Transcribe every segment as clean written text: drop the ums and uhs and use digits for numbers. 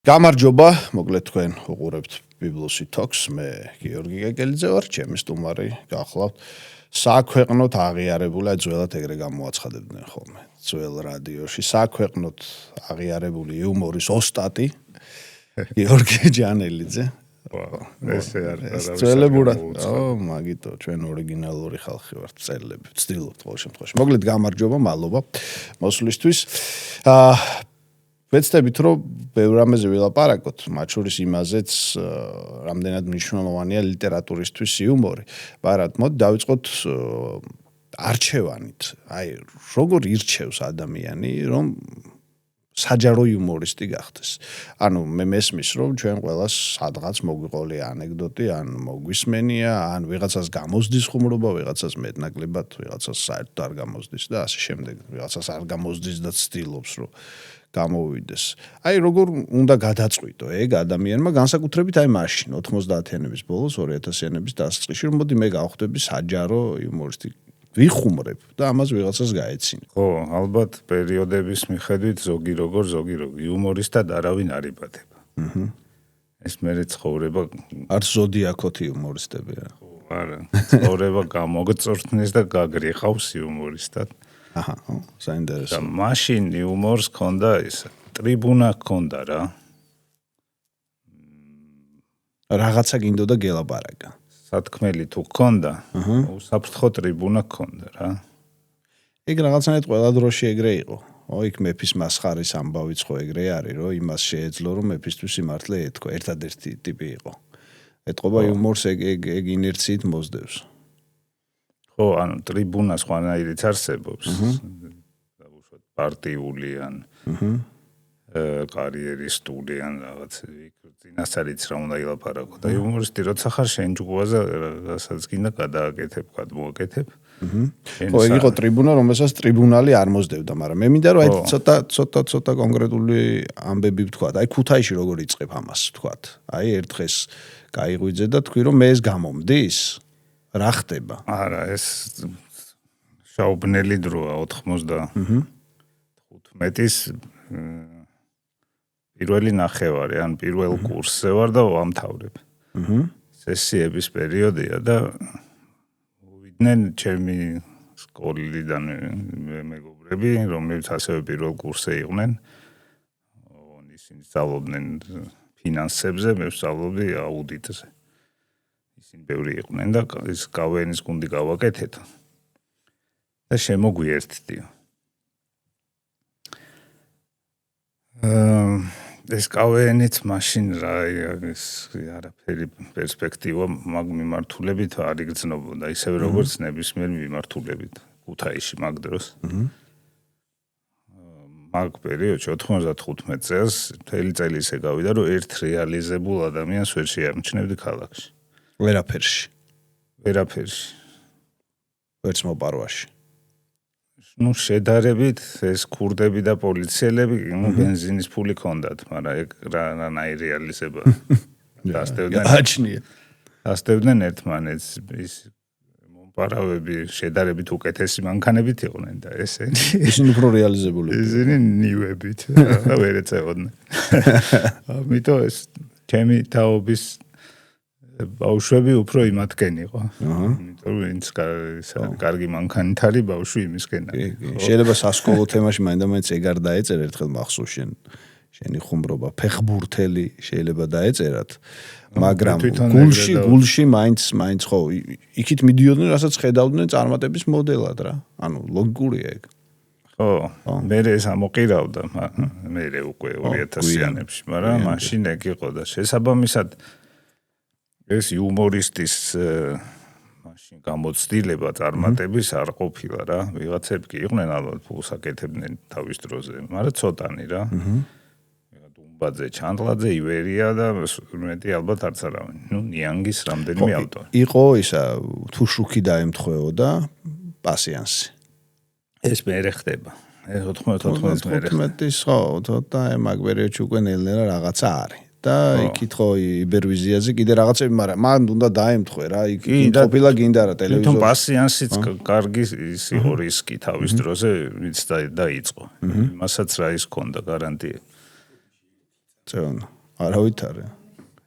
გამარჯობა, მოკლედ თქვენ უყურებთ ბიბლოსი თოქს, მე გიორგი გეგელიძე ვარ, ჩემი სტუმარი გახლავთ. საქვეყნოთ აღიარებული, ძველად ეგრე გამოაცხადებდნენ ხოლმე. ძველ რადიოში საქვეყნოთ აღიარებული იუმორის ოსტატი გიორგი ჯანელიძე. ესე არის. ძველებურად, მაგითო ჩვენ ორიგინალური ხალხი ვართ, წერლები, ვცდილობთ ყოველ შემთხვევაში. მოკლედ გამარჯობა, მადლობა მოსვლისთვის. ვეცდებით, რომ ბევრ რამეზე ვილაპარაკოთ, მათ შორის იმაზეც, რამდენად მნიშვნელოვანია ლიტერატურისთვის იუმორი. მაგრამ მოდი დავიწყოთ არჩევანით. აი, როგორ ირჩევს ადამიანი, რომ საჯარო იუმორისტი გახდეს. ანუ მე მესმის, რომ ჩვენ ყველას სადღაც მოგვიყოლია ანეკდოტი, ან მოგვისმენია, ან ვიღაცას გამოსდის ხუმრობა, ვიღაცას მეტნაკლებად, ვიღაცას საერთოდ არ გამოსდის და ასე შემდეგ. ვიღაცას არ გამოსდის და ცდილობს, რომ გამოვიდეს. აი, როგორ უნდა გადაწყვიტო ეგ ადამიანმა, განსაკუთრებით აი მაშინ 90-იანების ბოლოს, 2000-იანების დასაწყისში, რომ მოდი მე გავხდები საჯარო იუმორისტი. ვიხუმრებ და ამას ვიღაცას გაეცინო. ხო, ალბათ პერიოდების მიხედვით ზოგი როგორ იუმორისტად არავინ არ იბადება. ეს მერე ცხოვრება არც ზოდიაქოთი იუმორისტებია. ხო, არა. ცხოვრება გამოგწორთნეს და გაგრიყავს იუმორისტად. აჰა, საინტერესო. და მაშინ იუმორს ქონდა ეს ტრიბუნა ქონდა რა. რაღაცა გინდოდა გელაპარაკა. სათქმელი თუ ქონდა, უსაფრთხო ტრიბუნა ქონდა რა. ეგ რაღაცნაირად ყველა დროში ეგრე იყო. იქ მეფის მასხარის ამბავიც ხო ეგრე არის, რომ იმას შეეძლო, რომ მეფისთვის სიმართლე ეთქვა. ერთადერთი ტიპი იყო. ეთყობა იუმორს ეგ ინერციით მოსდევს. ხო, ანუ ტრიბუნა სხვანაირიც არსებობს. დაუშვათ პარტიული ან კარიერისტული ან რაღაც წინასწარიც რა უნდა ილაპარაკო და იუმორისტი როცა ხარ შენ ჯგუფაზე რასაც გინდა გადააკეთებ, გადმოაკეთებ. ხო, ეგ იყო ტრიბუნა, რომელსაც ტრიბუნალი არ მოსდევდა, მაგრამ მე მინდა რომ აი ცოტა კონკრეტული ამბები ვთქვა. აი ქუთაისში როგორ იწყებ ამას ვთქვა. აი ერთ დღეს გაიღვიძე და თქვი რომ მე ეს გამომდის. რა ხდება? არა, ეს შაუბნელი დროა 95-ის პირველი ნახევარი, ან პირველ კურსზე ვარ და ვამთავრებ. სესიების პერიოდია და მოვიდნენ ჩემი სკოლიდან მეგობრები, რომლებიც ასევე პირველ კურსზე იყვნენ. ისინი სწავლობდნენ ფინანსებზე, მე ვსწავლობდი აუდიტზე. ისინი ბევრი იყვნენ და ის კავენის გუნდი გავაკეთეთ. და შემოგვიერთდიო. ეს კავენიც მაშინ რა ის არაფერი პერსპექტივა მაგ მიმართულებით არ იგრძნობოდა, ისევე როგორც ნებისმიერ მიმართულებით ქუთაისში მაგ დროს. მაგ პერიოდში 95 წელს მთელი წელი ისე გავიდა, რომ ერთ რეალიზებულ ადამიანს ვერ შეამჩნევდი ქალაქში. ვერაფერში. ვერც მოპარვაში. ნუ შედარებით ეს ქურდები და პოლიციელები ბენზინის ფული ქონდათ, მაგრამ ეგ რანაირი რეალიზება. დასტევდნენ ერთმანეთს, ის მომპარავები შედარებით უკეთესი მანქანებით იყვნენ და ისინი უფრო რეალიზებულები. ისინი ნივებით ვერ ეწეოდნენ. ამიტომ ეს ჩემი თაობის ბავშვები უფრო იმათკენ იყო. იმიტომ ვინც კარგი მანქანით არის ბავშვი იმისკენ არის. შეიძლება სასკოლო თემაში მაინდა-მაინც ეგ არ დაეწერა ერთხელ მახსოვს შენი ხუმრობა ფეხბურთელი შეიძლება დაეწერათ, მაგრამ გულში მაინც ხო იქით მიდიოდნენ, რასაც ხედავდნენ წარმატების მოდელად რა. ანუ ლოგიკურია ეგ. ხო, მე ეს ამოყირავდა, მე უკვე 2000-იანებში, მაგრამ მაშინ ეგ იყო და შესაბამისად ეს იუმორისტის მაშინ გამოცდილება წარმატების არ ყოფილა რა. ვიღაცები კი იყვნენ ალბათ ფულს აკეთებდნენ თავის დროზე, მაგრამ ცოტანი რა. დუმბაძე, ჩანდლაძე, ივერია და მეტი ალბათ არც არავინ. ნუ ნიანგის რამდენიმე ავტორი. იყო ისა თუშუკი დაემთხვეოდა პასიანსი. ეს მერე ხდება. 95-ის ხო, ცოტა მაგ პერიოდში უკვე ნელ-ნელა რაღაცა არის. და იქით ხო იბერვიზიაზე კიდე რაღაცები, მაგრამ მან უნდა დაემთხვე რა, იქ ყოფილა გინდა რა ტელევიზორში. თუმცა პასიანსიც კარგი ის იყო რისკი თავის დროზე, ვინც დაიწყო. იმასაც რა ის ქონდა გარანტია. წეონა. არავითარი.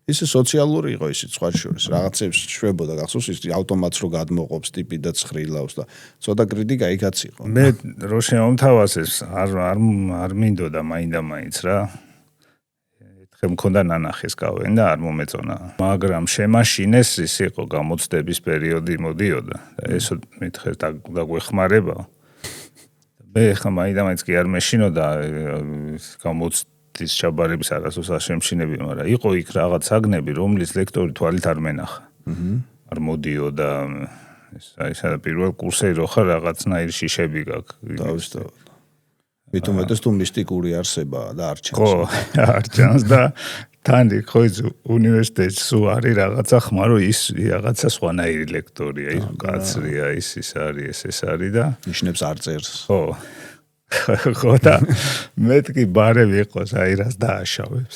ისე სოციალური იყო ისიც სხვა შორის. რაღაცებს შვებოდა გახსოვს ის ავტომატს რო გადმოყოფს ტიპი და ცხრილავს და ცოტა კრიტიკა იქაც იყო. მე რო შემომთავაზეს არ მინდოდა მაინდა-მაინც რა. ერთხელ მქონდა ნანახის გავენ და არ მომეწონა. მაგრამ შემაშინეს ის იყო გამოცდების პერიოდი მოდიოდა და ესო მითხეს დაგვეხმარება. მე ხა მაინდა-მაინც კი არ მეშინოდა გამოცდის ჩაბარების არასოს არ შემშინები, მაგრამ იყო იქ რაღაც საგნები, რომლის ლექტორი თვალით არ მენახა. არ მოდიოდა ეს პირველ კურსზე რო ხარ რაღაცნაირი შიშები გაქვს. დავისწავლე. მithumetes თუ მისტიკური არსებაა და არ ჩანს. ხო, არ ჩანს და თან ხო ის უნივერსიტეტში სულ არის რაღაცა ხმარო ის რაღაცა სხვანაირი ლექტორია, ის კაცრია, ის არის, ეს არის და ნიშნებს არ წერს. ხო. ხო და მეთქი ბარები იყოს, აი რას დააშავებს.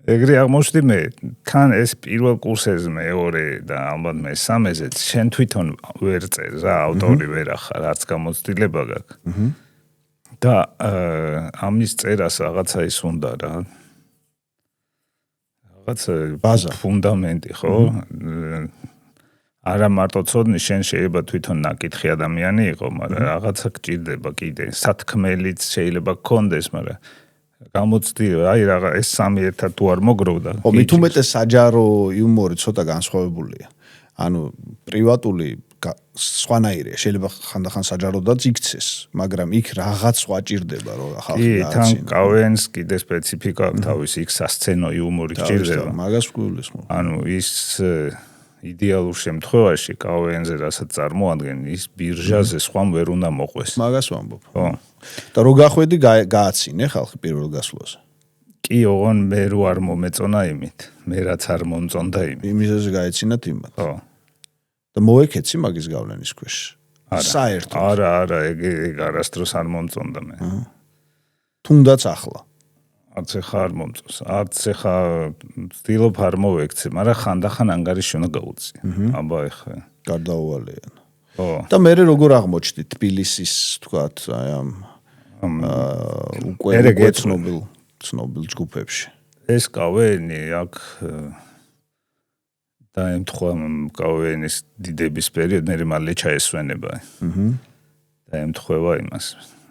ეგრე აღმოჩნდი მე, თან ეს პირველ კურსზე მეორე და ალბათ მე სამეზეც შენ თვითონ ვერ წერ რა, ავტორი ვერ ახარ, არც გამოცდილება გაქვს. და ამის წერას რაღაცა ის უნდა რა. რაღაც ბაზა, ფუნდამენტი, ხო? არა მარტო ცოდნი, შენ შეიძლება თვითონ ნაკითხი ადამიანი იყო, მაგრამ რაღაცა გჭირდება კიდე. სათქმელიც შეიძლება გქონდეს, მაგრამ გამოცდი, აი რაღაც ეს სამი ერთად თუ არ მოგროვდა. ხო, მithumetes საჯარო იუმორი ცოტა განსხვავებულია. ანუ პრივატული სხვანაირია, შეიძლება ხანდახან საჯაროდაც იქცეს, მაგრამ იქ რაღაც სხვა ჭირდება, რომ ხალხი გააცინა. თან კავენს კიდე სპეციფიკა თავის იქ სასცენო იუმორი ჭირდება. მაგას გულისხმობ. ანუ ის იდეალურ შემთხვევაში კავენზე რასაც წარმოადგენენ, ის ბირჟაზე სხვამ ვერ უნდა მოყვეს. მაგას ვამბობ. ხო. და რო გახვედი გააცინე ხალხი პირველ გასვლაზე. კი, ოღონ მე რო არ მომეწონა იმით, მე რაც არ მომწონდა იმით. იმისაზე გაეცინათ იმათ. ხო. და მოეკეცი მაგის გავლენის ქვეშ. საერთოდ. არა, ეგ არასდროს არ მომწონდა მე. თუნდაც ახლა. არც ახლა არ მომწონს. არც ახლა ვცდილობ არ მოვექცე, მაგრამ ხანდახან ანგარიში უნდა გაუწია. აბა ეხლა გარდაუვალეან. ხო. და მე როგორ აღმოჩნდი თბილისის, თქვათ, აი ამ უკვე ცნობილ ჯგუფებში. ეს კავენი აქ და ემთხვა კავენის დიდების პერიოდი, მე მალე ჩაესვენება. და ემთხვევა იმას.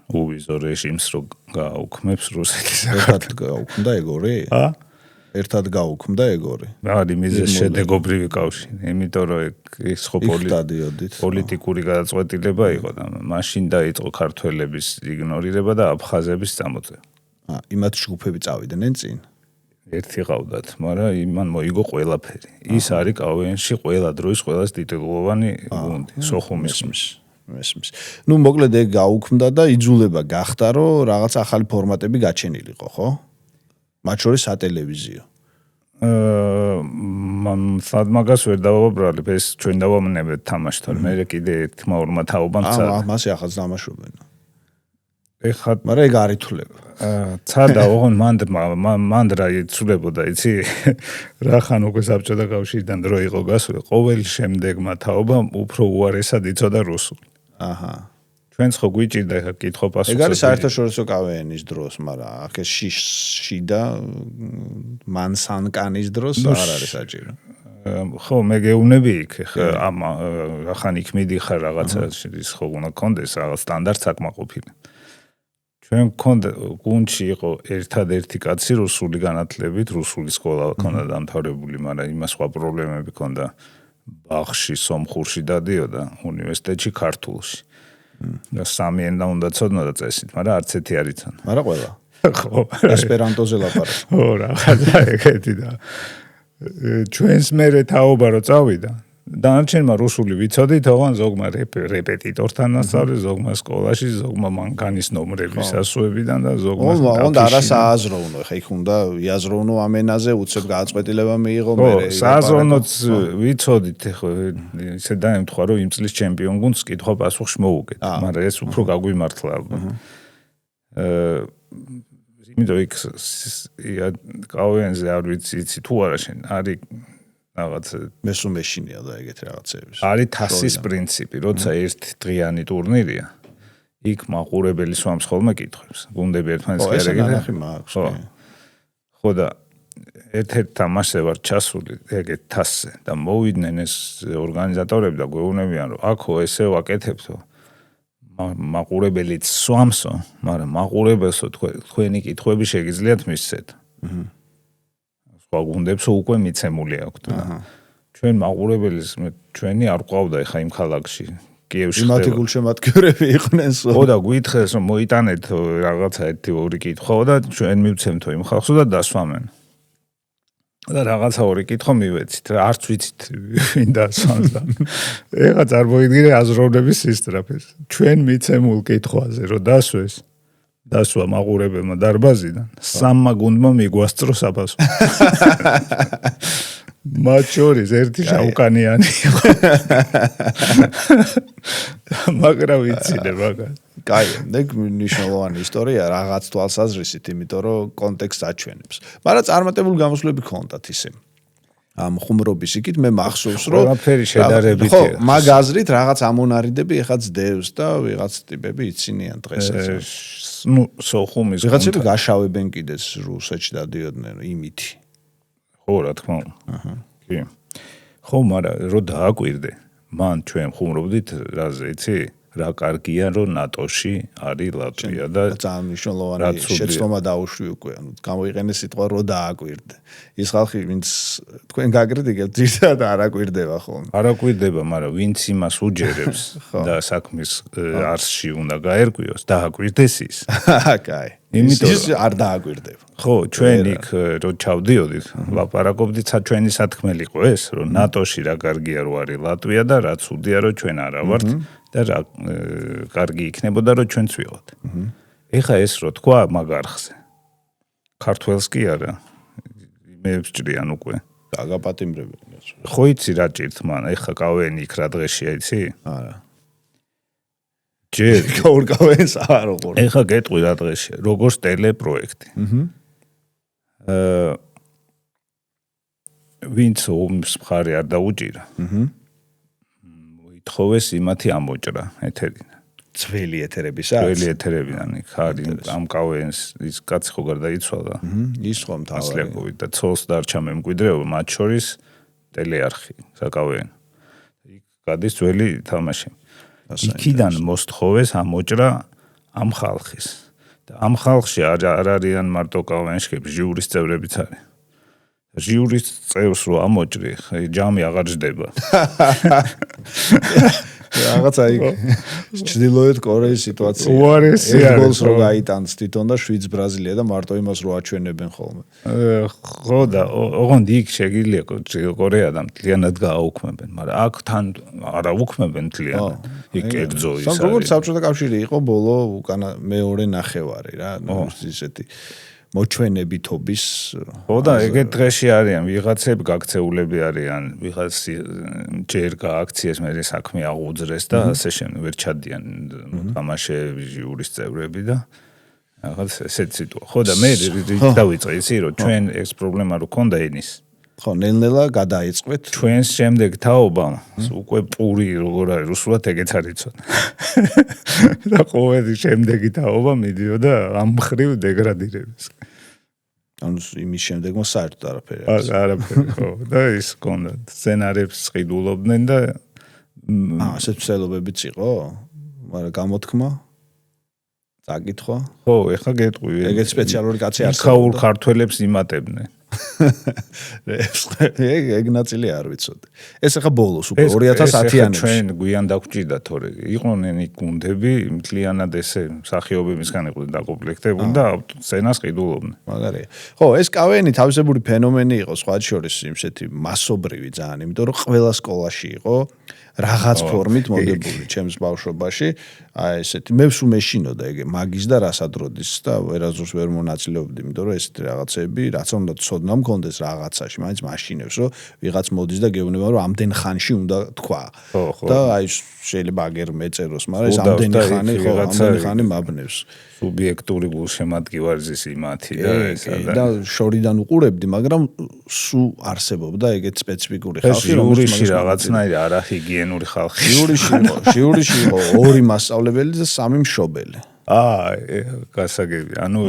უვიზო რეჟიმს რო გააუქმებს რუსეთის. ერთად გაუქმდა ეგორი? ერთად გაუქმდა ეგორი. არის მიზეს შედეგობრივი კავშირი, იმიტომ რომ ეს ხო პოლიტიკური გადაწყვეტილება იყო და მაშინ დაიწყო ქართველების იგნორირება და აფხაზების წამოწევა. იმათ ჯგუფები წავიდნენ წინ. ერთი ყავდათ, მაგრამ იმან მოიგო ყველაფერი. ის არის კავენში ყველა დროის ყველაზე ტიტულოვანი გუნდი, სოხუმის. მესმის. ნუ მოკლედ ეგ გაუქმდა და იძულება გახდა, რომ რაღაც ახალი ფორმატები გაჩენილიყო, ხო? მათ შორის სატელევიზიო. მაგას ვერ დავაბრალებ, ეს ჩვენ დავამნებთ თამაშთან. მე კიდე ერთმა ორმა თაობამ წავა. მასე ახაც დამაშობენ. ეხლა მაგრამ ეგ არ ითვლება. ცადა ოღონ მანდ რა იცვლებოდა, იცი? რახან უკვე საბჭოთა კავშირიდან დრო იყო გასული, ყოველ შემდეგმა თაობამ უფრო უარესად იცოდა რუსული. აჰა. ჩვენც ხო გვიჭირდა ეხლა კითხვა-პასუხი. ეგ არის საერთაშორისო კავენის დროს, მაგრამ აქ ეს შიდა მანსანკანის დროს არ არის საჭირო. ხო, მე გეუბნები იქ, ამ რახან იქ მიდიხარ რაღაცა ის ხო უნდა კონდეს რაღაც სტანდარტ საკმაყოფილი. ჩვენ გქონდა გუნდში იყო ერთადერთი კაცი რუსული განათლებით, რუსული სკოლა ჰქონდა დამთავრებული, მაგრამ იმას სხვა პრობლემები ჰქონდა. ბაღში, სომხურში დადიოდა, უნივერსიტეტში ქართულში. და სამი ენა უნდა ცოდნოდა წესით, მაგრამ არც ერთი არ იცოდა. მაგრამ ყველა. ხო, ესპერანტოზე ლაპარაკი. ხო, რაღაცა ეგეთი და ჩვენს მერე თაობა რო წავიდა. დანარჩენმა რუსული ვიცოდით, ოღონ ზოგმა რეპეტიტორთან ასწავლე, ზოგმა სკოლაში, ზოგმა მანქანის ნომრების ასოებიდან და ზოგმა უნდა არასააზროვნო, ხა იქ უნდა იაზროვნო ამ ენაზე, უცებ გააწყვეტილება მიიღო მე. ხო, სააზროვნოც ვიცოდით, ხო, ისე დაემთხვა, რომ იმ წლის ჩემპიონ გუნდს კითხვა-პასუხში მოუგეთ, მაგრამ ეს უფრო გაგვიმართლა. იმიტომ იქ კავენზე არ ვიცი თუ არა შენ არის რაღაც მესუმეშინია და ეგეთ რაღაცები. არის თასის პრინციპი, როცა ერთი დღიანი ტურნირია, იქ მაყურებელი სვამს ხოლმე კითხვებს. გუნდები ერთმანეთს კი არ ეგეთი მაქვს. ხო და ერთ-ერთ თამაშზე ვარ ჩასული ეგეთ თასზე და მოვიდნენ ეს ორგანიზატორები და გვეუბნებიან რომ აქო ესე ვაკეთებთო მაყურებელიც სვამსო, მაგრამ მაყურებელსო თქვენი კითხვები შეგიძლიათ მისცეთ. სხვა გუნდებს უკვე მიცემული აქვთ და ჩვენ მაყურებელის ჩვენი არ ყავდა ეხა იმ ქალაქში კიევში ხდება. იმათი გულშემატკივრები იყვნენ სულ. ხო და გვითხრეს რომ მოიტანეთ რაღაცა ერთი ორი კითხვაო და ჩვენ მივცემთო იმ ხალხსო და დასვამენ. და რაღაცა ორი კითხვა მივეცით რა არც ვიცით ვინ დასვამს და ეხა წარმოიდგინე აზროვნების სისწრაფეს. ჩვენ მიცემულ კითხვაზე რომ დასვეს დასვა მაყურებელმა დარბაზიდან სამმა გუნდმა მიგვასწრო საფასო. მათ შორის ერთი შავკანიანი იყო. მაგრამ ვიცინე მაგას. კაი, ეგ მნიშვნელოვანი ისტორია რაღაც თვალსაზრისით, იმიტომ რომ კონტექსტს აჩვენებს. მაგრამ წარმატებული გამოსვლები ქონდათ ისე. ამ ხუმრობის იქით მე მახსოვს რომ ყველაფერი შედარებით ხო, მაგ აზრით რაღაც ამონარიდები ეხა ძდევს და ვიღაც ტიპები იცინიან დღესაც. ნუ სოხუმის ვიღაცები გაშავებენ კიდეც რუსეთში დადიოდნენ იმითი. ხო, რა თქმა უნდა. კი. ხო, მაგრამ რო დააკვირდე, მან ჩვენ ხუმრობდით რაზე, იცი? რა კარგია რომ ნატოში არის ლატვია და ძალიან მნიშვნელოვანი შეცდომა დაუშვი უკვე. ანუ გამოიყენე სიტყვა რო დააკვირდე. ის ხალხი ვინც თქვენ გაკრიტიკებთ, ზირთად არ აკვირდება ხოლმე. არ აკვირდება, მაგრამ ვინც იმას უჯერებს და საქმის არსში უნდა გაერკვიოს, დააკვირდეს ის. კაი. იმიტომ ის არ დააკვირდება. ხო, ჩვენ იქ რო ჩავდიოდით, ლაპარაკობდით ჩვენი სათქმელი იყო ეს, რომ ნატოში რა კარგია რო არის ლატვია და რა ცუდია რომ ჩვენ არა ვართ. და რა კარგი იქნებოდა რომ ჩვენც ვიყოთ. ეხა ეს რო თქვა მაგარხზე. ქართველს კი არა. იმეებს ჭრიან უკვე. დაგაპატიმრებელია. ხო იცი რა ჭირთ მან? ეხა კავენი იქ რა დღეშია იცი? არა. ჯერ გაურკავენს არ უყურე. ეხა გეტყვი რა დღეშია. როგორც ტელეპროექტი. ვინც ომს მხარი არ დაუჭირა. თხოვეს იმათი ამოჭრა ეთერიდან. ძველი ეთერებისაც? ძველი ეთერებიდან იქ არის ამ კავენს ის კაცი ხო გარდაიცვალა. ის ხომ თავი. ასლაკოვით და ცოლს დარჩა მემკვიდრეობა, მათ შორის ტელეარხი, საკავენ. იქ გადის ძველი თამაში. იქიდან მოსთხოვეს ამოჭრა ამ ხალხის. და ამ ხალხში არ არიან მარტო კავენშკები, ჟიურის წევრებიც არის. ჟიურის წევრს რო ამოჭრი, ჯამი აღარ ჯდება. რაღაცა იქ ჩრდილოეთ კორეის სიტუაცია. უარესი არის. გოლს რო გაიტანს თვითონ და შვიდს ბრაზილია და მარტო იმას რო აჩვენებენ ხოლმე. ხო და ოღონდ იქ შეგიძლია კორეადამ მთლიანად გააუქმებენ, მაგრამ აქ თან არა უქმებენ მთლიანად. იქ კერძო ის არის. როგორც საბჭოთა კავშირი იყო ბოლო უკანა მეორე ნახევარი რა, ისეთი მოჩვენებითობის. ხო და ეგეთ დღეში არიან ვიღაცები გაქცეულები არიან, ვიღაც ჯერ გააქციეს, მე საქმე აღუძრეს და ასე შემდეგ ვერ ჩადიან თამაშები, ჟიურის წევრები და რაღაც ესეთ სიტუაცია. ხო და მე დავიწყე იცი რომ ჩვენ ეს პრობლემა რო ქონდა ენის. ხო, ნელ-ნელა გადაიწყეთ. ჩვენს შემდეგ თაობამ უკვე პური როგორ არის რუსულად ეგეც არ იცოდა. და ყოველი შემდეგი თაობა მიდიოდა ამ მხრივ დეგრადირების. ანუ იმის შემდეგმა საერთოდ არაფერი არაფერი ხო და ის კონდა სცენარებს ყიდულობდნენ და ასეთ ცდილობებიც იყო, მაგრამ გამოთქმა წაკითხვა. ხო, ეხლა გეტყვი. ეგეთ სპეციალური კაცი არსებობდა. ხაურ ქართველებს იმატებდნენ. ეგ ნაწილი არ ვიცოდი. ეს ახლა ბოლოს უკვე 2010-იანებში. ჩვენ გვიან დაგჭირდა თორე იყვნენ იქ გუნდები, მთლიანად ესე მსახიობებისგან იყვნენ დაკომპლექტებული და სცენას ყიდულობდნენ. მაგარია. ხო, ეს კავენი თავისებური ფენომენი იყო სხვა შორის იმსეთი მასობრივი ძალიან, იმიტომ რომ ყველა სკოლაში იყო რაღაც ფორმით მოდებული ჩემს ბავშვობაში. აი ესეთი მე ვსუ მეშინოდა ეგ მაგის და რასადროდის და ვერაზურს ვერ მონაწილეობდი, იმიტომ რომ ესეთი რაღაცები რაც უნდა ცოდნა მქონდეს რაღაცაში, მაინც მაშინებს რომ ვიღაც მოდის და გეუბნება რომ ამდენ ხანში უნდა თქვა. და აი შეიძლება აგერ მეწეროს, მაგრამ ეს ამდენი ხანი ხო, ამდენი ხანი მაბნევს. სუბიექტური გულშემატკივარების იმათი და ესა და შორიდან უყურებდი, მაგრამ სუ არსებობდა ეგეთ სპეციფიკური ხალხი, რომელშიც რაღაცნაირი არაჰიგიენური ხალხი. ჟიურიში იყო ორი მასწავლებელი და სამი მშობელი. გასაგები. ანუ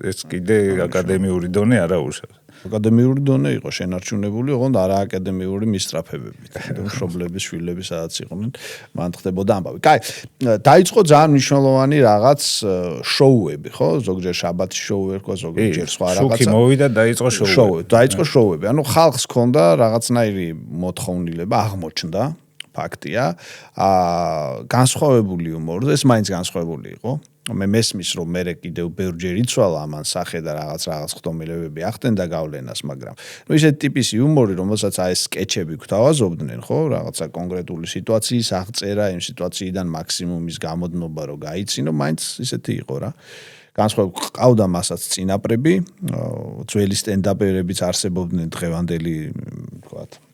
ეს კიდე აკადემიური დონე არა უშავს. აკადემიური დონე იყო შენარჩუნებული, ოღონდ არა აკადემიური მისწრაფებებით. მშობლების, შვილების სადაც იყვნენ, მან ხდებოდა ამბავი. კაი, დაიწყო ძალიან მნიშვნელოვანი რაღაც შოუები, ხო? ზოგჯერ შაბათის შოუ ერქვა, ზოგჯერ სხვა რაღაცა. შუქი მოვიდა, დაიწყო შოუები. დაიწყო შოუები. ანუ ხალხს ჰქონდა რაღაცნაირი მოთხოვნილება, აღმოჩნდა, ფაქტია. განსხვავებული იუმორი, ეს მაინც განსხვავებული იყო. მე მესმის რომ მე კიდევ ბევრჯერ იცვალა ამან სახე და რაღაც ხტომილებები ახდენდა გავლენას, მაგრამ ნუ ისეთი ტიპის იუმორი, რომელსაც აი სკეჩები გვთავაზობდნენ, ხო, რაღაცა კონკრეტული სიტუაციის აღწერა, იმ სიტუაციიდან მაქსიმუმის გამოდნობა რომ გაიცინო, მაინც ისეთი იყო რა. განსხვავებული ყავდა მასაც წინაპრები, ძველი სტენდაპერებიც არსებობდნენ დღევანდელი, ვთქვათ,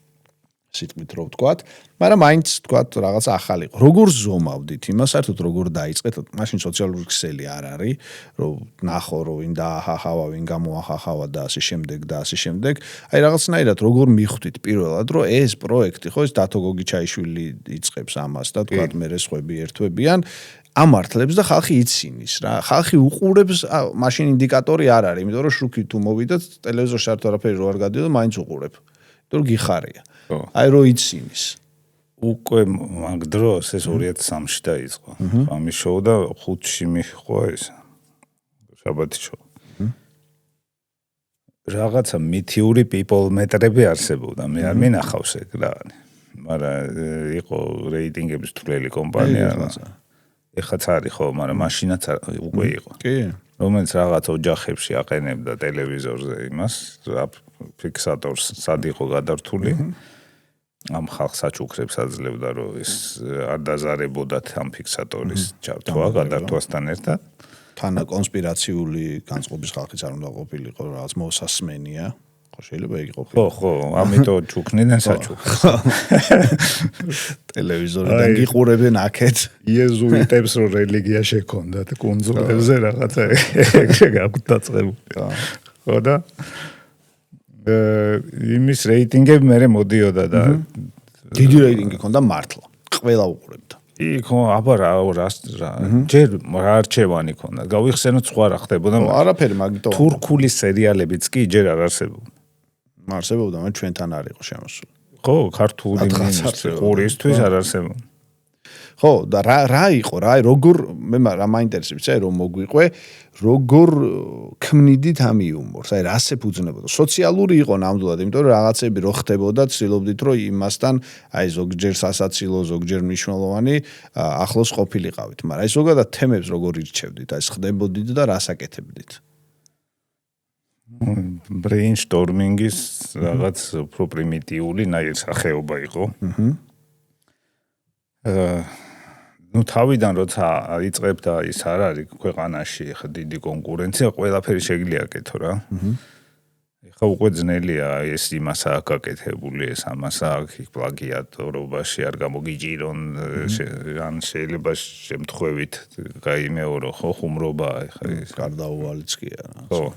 სიტყვით რო ვთქვათ, მაგრამ მაინც ვთქვათ რაღაც ახალი იყო. როგორ ზომავდით იმას, საერთოდ როგორ დაიწყეთ? მაშინ სოციალური ქსელი არ არის, რომ ნახო რომ ვინ დაახახავა, ვინ გამოახახავა და ასე შემდეგ და ასე შემდეგ. აი რაღაცნაირად როგორ მიხვდით პირველად, რომ ეს პროექტი, ხო, ეს დათო გოგიჩაიშვილი იწყებს ამას და ვთქვათ მე სხვები ერთვებიან ამართლებს და ხალხი იცინის რა. ხალხი უყურებს, მაშინ ინდიკატორი არ არის, იმიტომ რომ შუქი თუ მოვიდათ, ტელევიზორში საერთოდ არაფერი რო არ გადიოდა, მაინც უყურებ. იმიტომ რომ გიხარია. აი რო იცინის. უკვე მაგ დროს ეს 2003-ში დაიწყო. ამის შოუ და 5-ში მიჰყვა ეს შაბათის შოუ. რაღაცა მითიური people მეტრები არსებობდა. მე არ მინახავს ეგ რა. მაგრამ იყო რეიტინგების თვლელი კომპანია. ეხაც არის ხო, მაგრამ მაშინაც უკვე იყო. კი. რომელიც რაღაც ოჯახებში აყენებდა ტელევიზორზე იმას, ფიქსატორს სად იყო გადართული. ამ ხალხს აჩუქრებს აძლევდა რომ ეს არ დაზარებოდათ ამ ფიქსატორის ჩართვა გადართვასთან ერთად. თანა კონსპირაციული განწყობის ხალხიც არ უნდა ყოფილიყო, რაღაც მოსასმენია. ხო შეიძლება იგი ყოფილიყო. ხო, ამიტომ ჩუქნიდან საჩუქრებს. ტელევიზორიდან გიყურებენ აქეთ. იეზუიტებს რო რელიგია შექონდათ კუნძულებზე რაღაცა ეგრე გაგვდაწყებული. ხო და იმის რეიტინგები მე მოდიოდა და დიდი რეიტინგი ქონდა მართლა. ყველა უყურებდა. იქო აბა რა ჯერ არჩევანი ქონდა. გავიხსენოთ სხვა რა ხდებოდა. არაფერი მაგიტო. თურქული სერიალებიც კი ჯერ არ არსებობდა. არსებობდა, მაგრამ ჩვენთან არ იყო შემოსული. ხო, ქართული ყურისთვის არ არსებობდა. ხო, და რა იყო რა, როგორ მე რა მაინტერესებს, აი რომ მოგვიყვე, როგორ ქმნიდით ამ იუმორს, აი რას ეფუძნებოდა. სოციალური იყო ნამდვილად, იმიტომ რომ რაღაცები რო ხდებოდა, ცდილობდით რომ იმასთან აი ზოგჯერ სასაცილო, ზოგჯერ მნიშვნელოვანი ახლოს ყოფილიყავით, მაგრამ აი ზოგადად თემებს როგორ ირჩევდით, აი ხდებოდით და რას აკეთებდით. brainstorming-ის რაღაც უფრო პრიმიტიული ნაირსახეობა იყო. ნუ თავიდან როცა იწყებ და ის არ არის ქვეყანაში ხა დიდი კონკურენცია, ყველაფერი შეგიძლია აკეთო რა. ხა უკვე ძნელია ეს იმას აკეთებული, ეს ამას აქ პლაგიატორობაში არ გამოგიჭირონ, ან შეიძლება შემთხვევით გაიმეორო ხო ხუმრობა, ხა ეს გარდაუვალიც კი არა. ხო.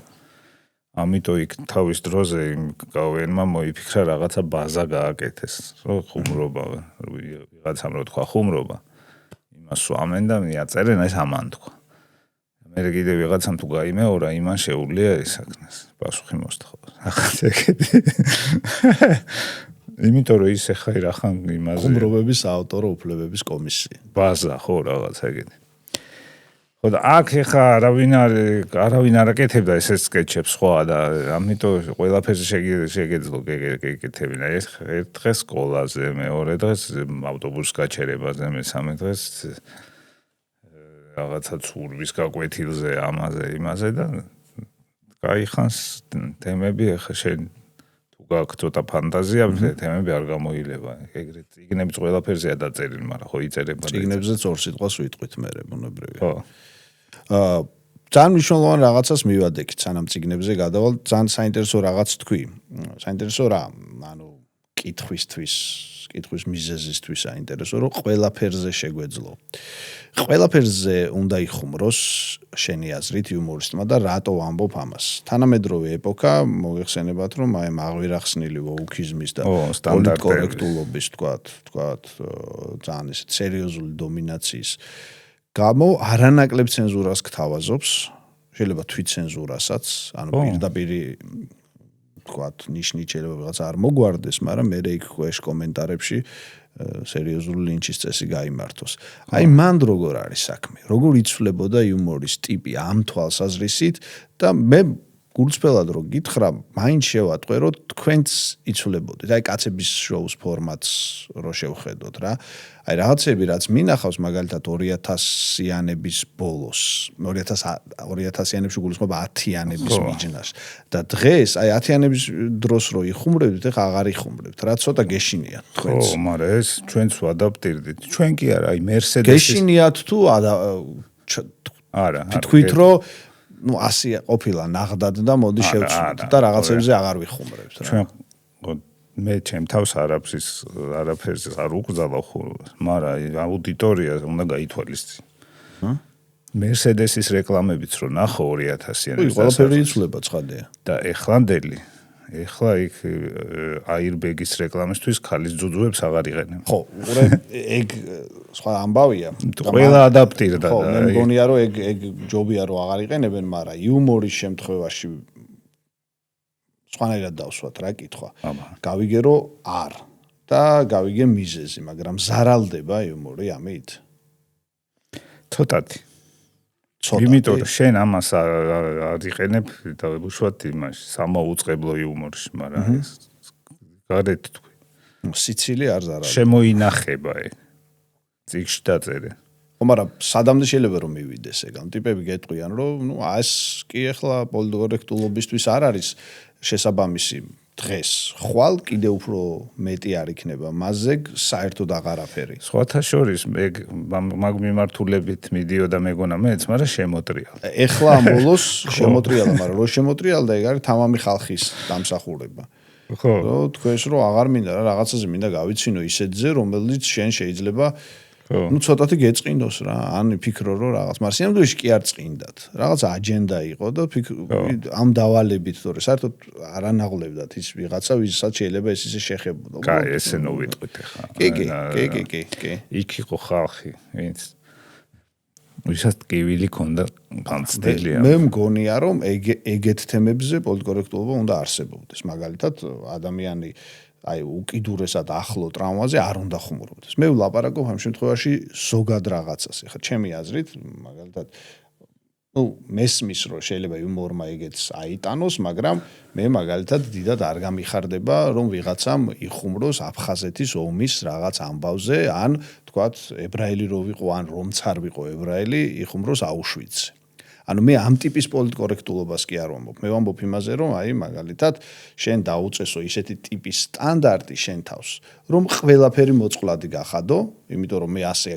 ამიტომ იქ თავის დროზე იმ გავლენმა მოიფიქრა რაღაცა ბაზა გააკეთეს, რომ ხუმრობა, ვიღაცამ რო თქვა ხუმრობა. იმას სვამენ და მიაწერენ ეს ამან თქვა. მე კიდე ვიღაცამ თუ გაიმეორა, იმან შეუძლია ეს საქმეს. პასუხი მოსთხოვა. რაღაც ეგეთი. იმიტომ რომ ის ახლა რახან იმაზე ხუმრობების საავტორო უფლებების კომისია. ბაზა ხო რაღაც ეგეთი. ხო და აქ ახლა არავინ არ აკეთებდა ეს სკეჩებს სხვა და ამიტომ ყველაფერზე შეგეძლო გეკეთებინა. ერთ დღეს სკოლაზე, მეორე დღეს ავტობუს გაჩერებაზე, მესამე დღეს რაღაცა ცურვის გაკვეთილზე, ამაზე, იმაზე და გაიხანს თემები ახლა შენ თუ გაქვს ცოტა ფანტაზია, თემები არ გამოილება. ეგრეთ წიგნებიც ყველაფერზეა დაწერილი, მაგრამ ხო იწერება. წიგნებზეც ორ სიტყვას ვიტყვით მე, ბუნებრივია. ხო. ძალიან მნიშვნელოვან რაღაცას მივადექით, სანამ წიგნებზე გადავალ, ძალიან საინტერესო რაღაც თქვი. საინტერესო რა, ანუ კითხვის მიზეზისთვის საინტერესო, რომ ყველაფერზე შეგვეძლო. ყველაფერზე უნდა იხუმროს შენი აზრით იუმორისტმა და რატო ვამბობ ამას. თანამედროვე ეპოქა მოიხსენებათ, რომ აი მაღვირახსნილი ვოუქიზმის და პოლიტკორექტულობის, თქვათ, ძალიან ისეთ სერიოზული დომინაციის გამო არანაკლებ ცენზურას გთავაზობს, შეიძლება თვითცენზურასაც, ანუ პირდაპირ თქვათ ნიშნით შეიძლება რაღაც არ მოგვარდეს, მაგრამ მე იქ ქვეშ კომენტარებში სერიოზული ლინჩის წესი გაიმართოს. აი მან როგორ არის საქმე? როგორ იცვლებოდა იუმორის ტიპი ამ თვალსაზრისით და მე გულწრფელად რო გითხრა, მაინც შევატყვე, რომ თქვენც იცვლებოდეთ. აი კაცების შოუს ფორმატს რო შევხედოთ რა. აი რაღაცები რაც მინახავს მაგალითად 2000-იანების ბოლოს, 2000-იანებში გულისხმობა 10-იანების მიჯნას და დღეს აი 10-იანების დროს რო იხუმრებდით, ეხა აღარ იხუმრებთ. რა ცოტა გეშინიათ თქვენც. ხო, მაგრამ ეს ჩვენც ვადაპტირდით. ჩვენ კი არა, აი Mercedes-ის გეშინიათ თუ არა, თქვით რომ ну 100 ყოფილა ნაღდად და მოდი შევცვლით და რაღაცებზე აღარ ვიხუმრებთ რა. ჩვენ მე ჩემ თავს არაფერს არ უკრძალავ ხოლმე, მაგრამ აუდიტორია უნდა გაითვალისწინო. Mercedes-ის რეკლამებიც რო ნახო 2000-იანებში. ყველაფერი იცვლება ცხადია. და ეხლა იქ Airbag-ის რეკლამისთვის ქალის ძუძუებს აღარ იყენებ. ხო, უყურე ეგ სხვა ამბავია. ყველა ადაპტირდა. ხო, მე მგონია რომ ეგ ჯობია რომ აღარ იყენებენ, მაგრამ იუმორის შემთხვევაში სხვანაირად დავსვათ რა კითხვა. გავიგე რომ არ და გავიგე მიზეზი, მაგრამ ზარალდება იუმორი ამით. ცოტათი. იმიტომ რომ შენ ამას არ იყენებ და უშუალოდ იმაში სამოუწყებლო იუმორში, მაგრამ ეს გარეთ თქვი. სიცილი არ ზარალდება. შემოინახება ეგ. წიგში დაწერე. ხო, მაგრამ სადამდე შეიძლება რომ მივიდეს ეგ. ამ ტიპები გეტყვიან რომ ნუ ეს კი ახლა პოლიტკორექტულობისთვის არ არის შესაბამისი დღეს ხვალ კიდე უფრო მეტი არ იქნება მასზე საერთოდ აღარაფერი. სხვათა შორის მაგ მიმართულებით მიდიოდა მეგონა მეც, მაგრამ შემოტრიალ. ეხლა ამ ბოლოს შემოტრიალა, მაგრამ რო შემოტრიალდა ეგ არის თამამი ხალხის დამსახურება. ხო. რომ თქვენს რომ აღარ მინდა რა რაღაცაზე მინდა გავიცინო ისეთზე, რომელიც შენ შეიძლება ну ცოტათი გეწყინოს რა, ან ფიქრო რომ რაღაც, მაგრამ სიამოვნებაში კი არ წყინდათ. რაღაც აჯენდა იყო და ამ დავალებით, თორე საერთოდ არანაღლებდათ ის ვიღაცა, ვისაც შეიძლება ეს ისე შეხებოდა. კაი, ესე ნოვიტყვით ახლა. კი. იქ იყო ხალხი, ვინც ვისაც ტკივილი ქონდა განცდილია. მე მგონია რომ ეგეთ თემებზე პოლიტკორექტულობა უნდა არსებობდეს. მაგალითად, ადამიანი აი უკიდურესად ახლო ტრავმაზე არ უნდა ხუმრობდეს. მე ვლაპარაკობ ამ შემთხვევაში ზოგად რაღაცას. ეხლა ჩემი აზრით, მაგალითად, ну, მესმის რომ შეიძლება იუმორმა ეგეთს აიტანოს, მაგრამ მე მაგალითად დიდად არ გამიხარდება, რომ ვიღაცამ იხუმროს აფხაზეთის ომის რაღაც ამბავზე, ან თქვათ, ებრაელი რო ვიყო, ან რომც არ ვიყო ებრაელი, იხუმროს აუშვიცზე. ანუ მე ამ ტიპის პოლიტკორექტულობას კი არ ვამბობ. მე ვამბობ იმაზე, რომ აი მაგალითად შენ დაუწესო ისეთი ტიპის სტანდარტი შენ თავს, რომ ყველაფერი მოწყვლადი გახადო, იმიტომ რომ მე ასე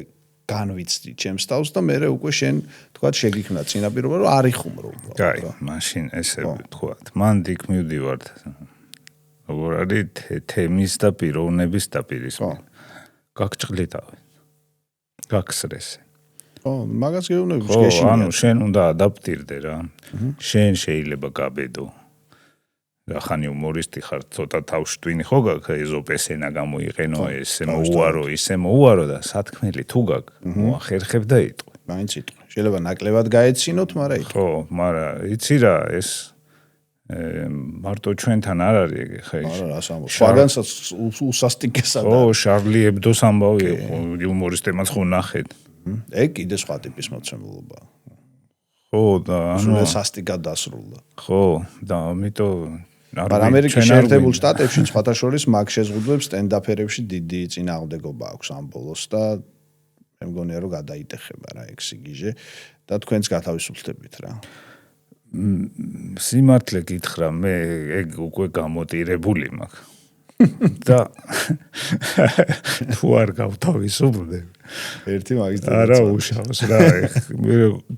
განვიცდი ჩემს თავს და მე უკვე შენ თქვა შეგიქმნა წინაპირობა, რომ არ იხუმრო. კაი, მაშინ ესე ვთქვათ. მან დიქ მივდივართ. როგორ არის თემის და პიროვნების დაპირისპირება. გაგჭყლითავენ. გაგსრესე. ხო, მაგას გეუბნები შეშინია. ანუ შენ უნდა ადაპტირდე რა. შენ შეიძლება გაბედო. ახან იუმორისტი ხარ, ცოტა თავშტვინი ხო გაქვს, ეზოპეს ენა გამოიყენო, ესე მოუარო, ისე მოუარო და სათქმელი თუ გაქვს, მოახერხებ და იტყვი. მაინც იტყვი. შეიძლება ნაკლებად გაეცინოთ, მაგრამ იტყვი. ხო, მაგრამ იცი რა, ეს მარტო ჩვენთან არ არის ეგ ხა ის. არა, რას ამბობ. სხვაგანსაც უსასტიკესად. ხო, შარლი ებდოს ამბავი იყო, იუმორისტებმაც ხო ნახეთ. ეგ კიდე სხვა ტიპის მოცემულობა. ხო, და ანუ სასტიკად დასრულდა. ხო, და ამიტომ მაგრამ ამერიკის შეერთებულ შტატებში სხვათა შორის მაგ შეზღუდვებს სტენდაფერებში დიდი წინააღმდეგობა აქვს ამ ბოლოს და მე მგონია რომ გადაიტეხება რა ეგ სიგიჟე და თქვენც გათავისუფლდებით რა. სიმართლე გითხრა, მე ეგ უკვე გამოტირებული მაქვს. და თუ არ გავთავისუფლდები ერთი მაგის არა უშავს რა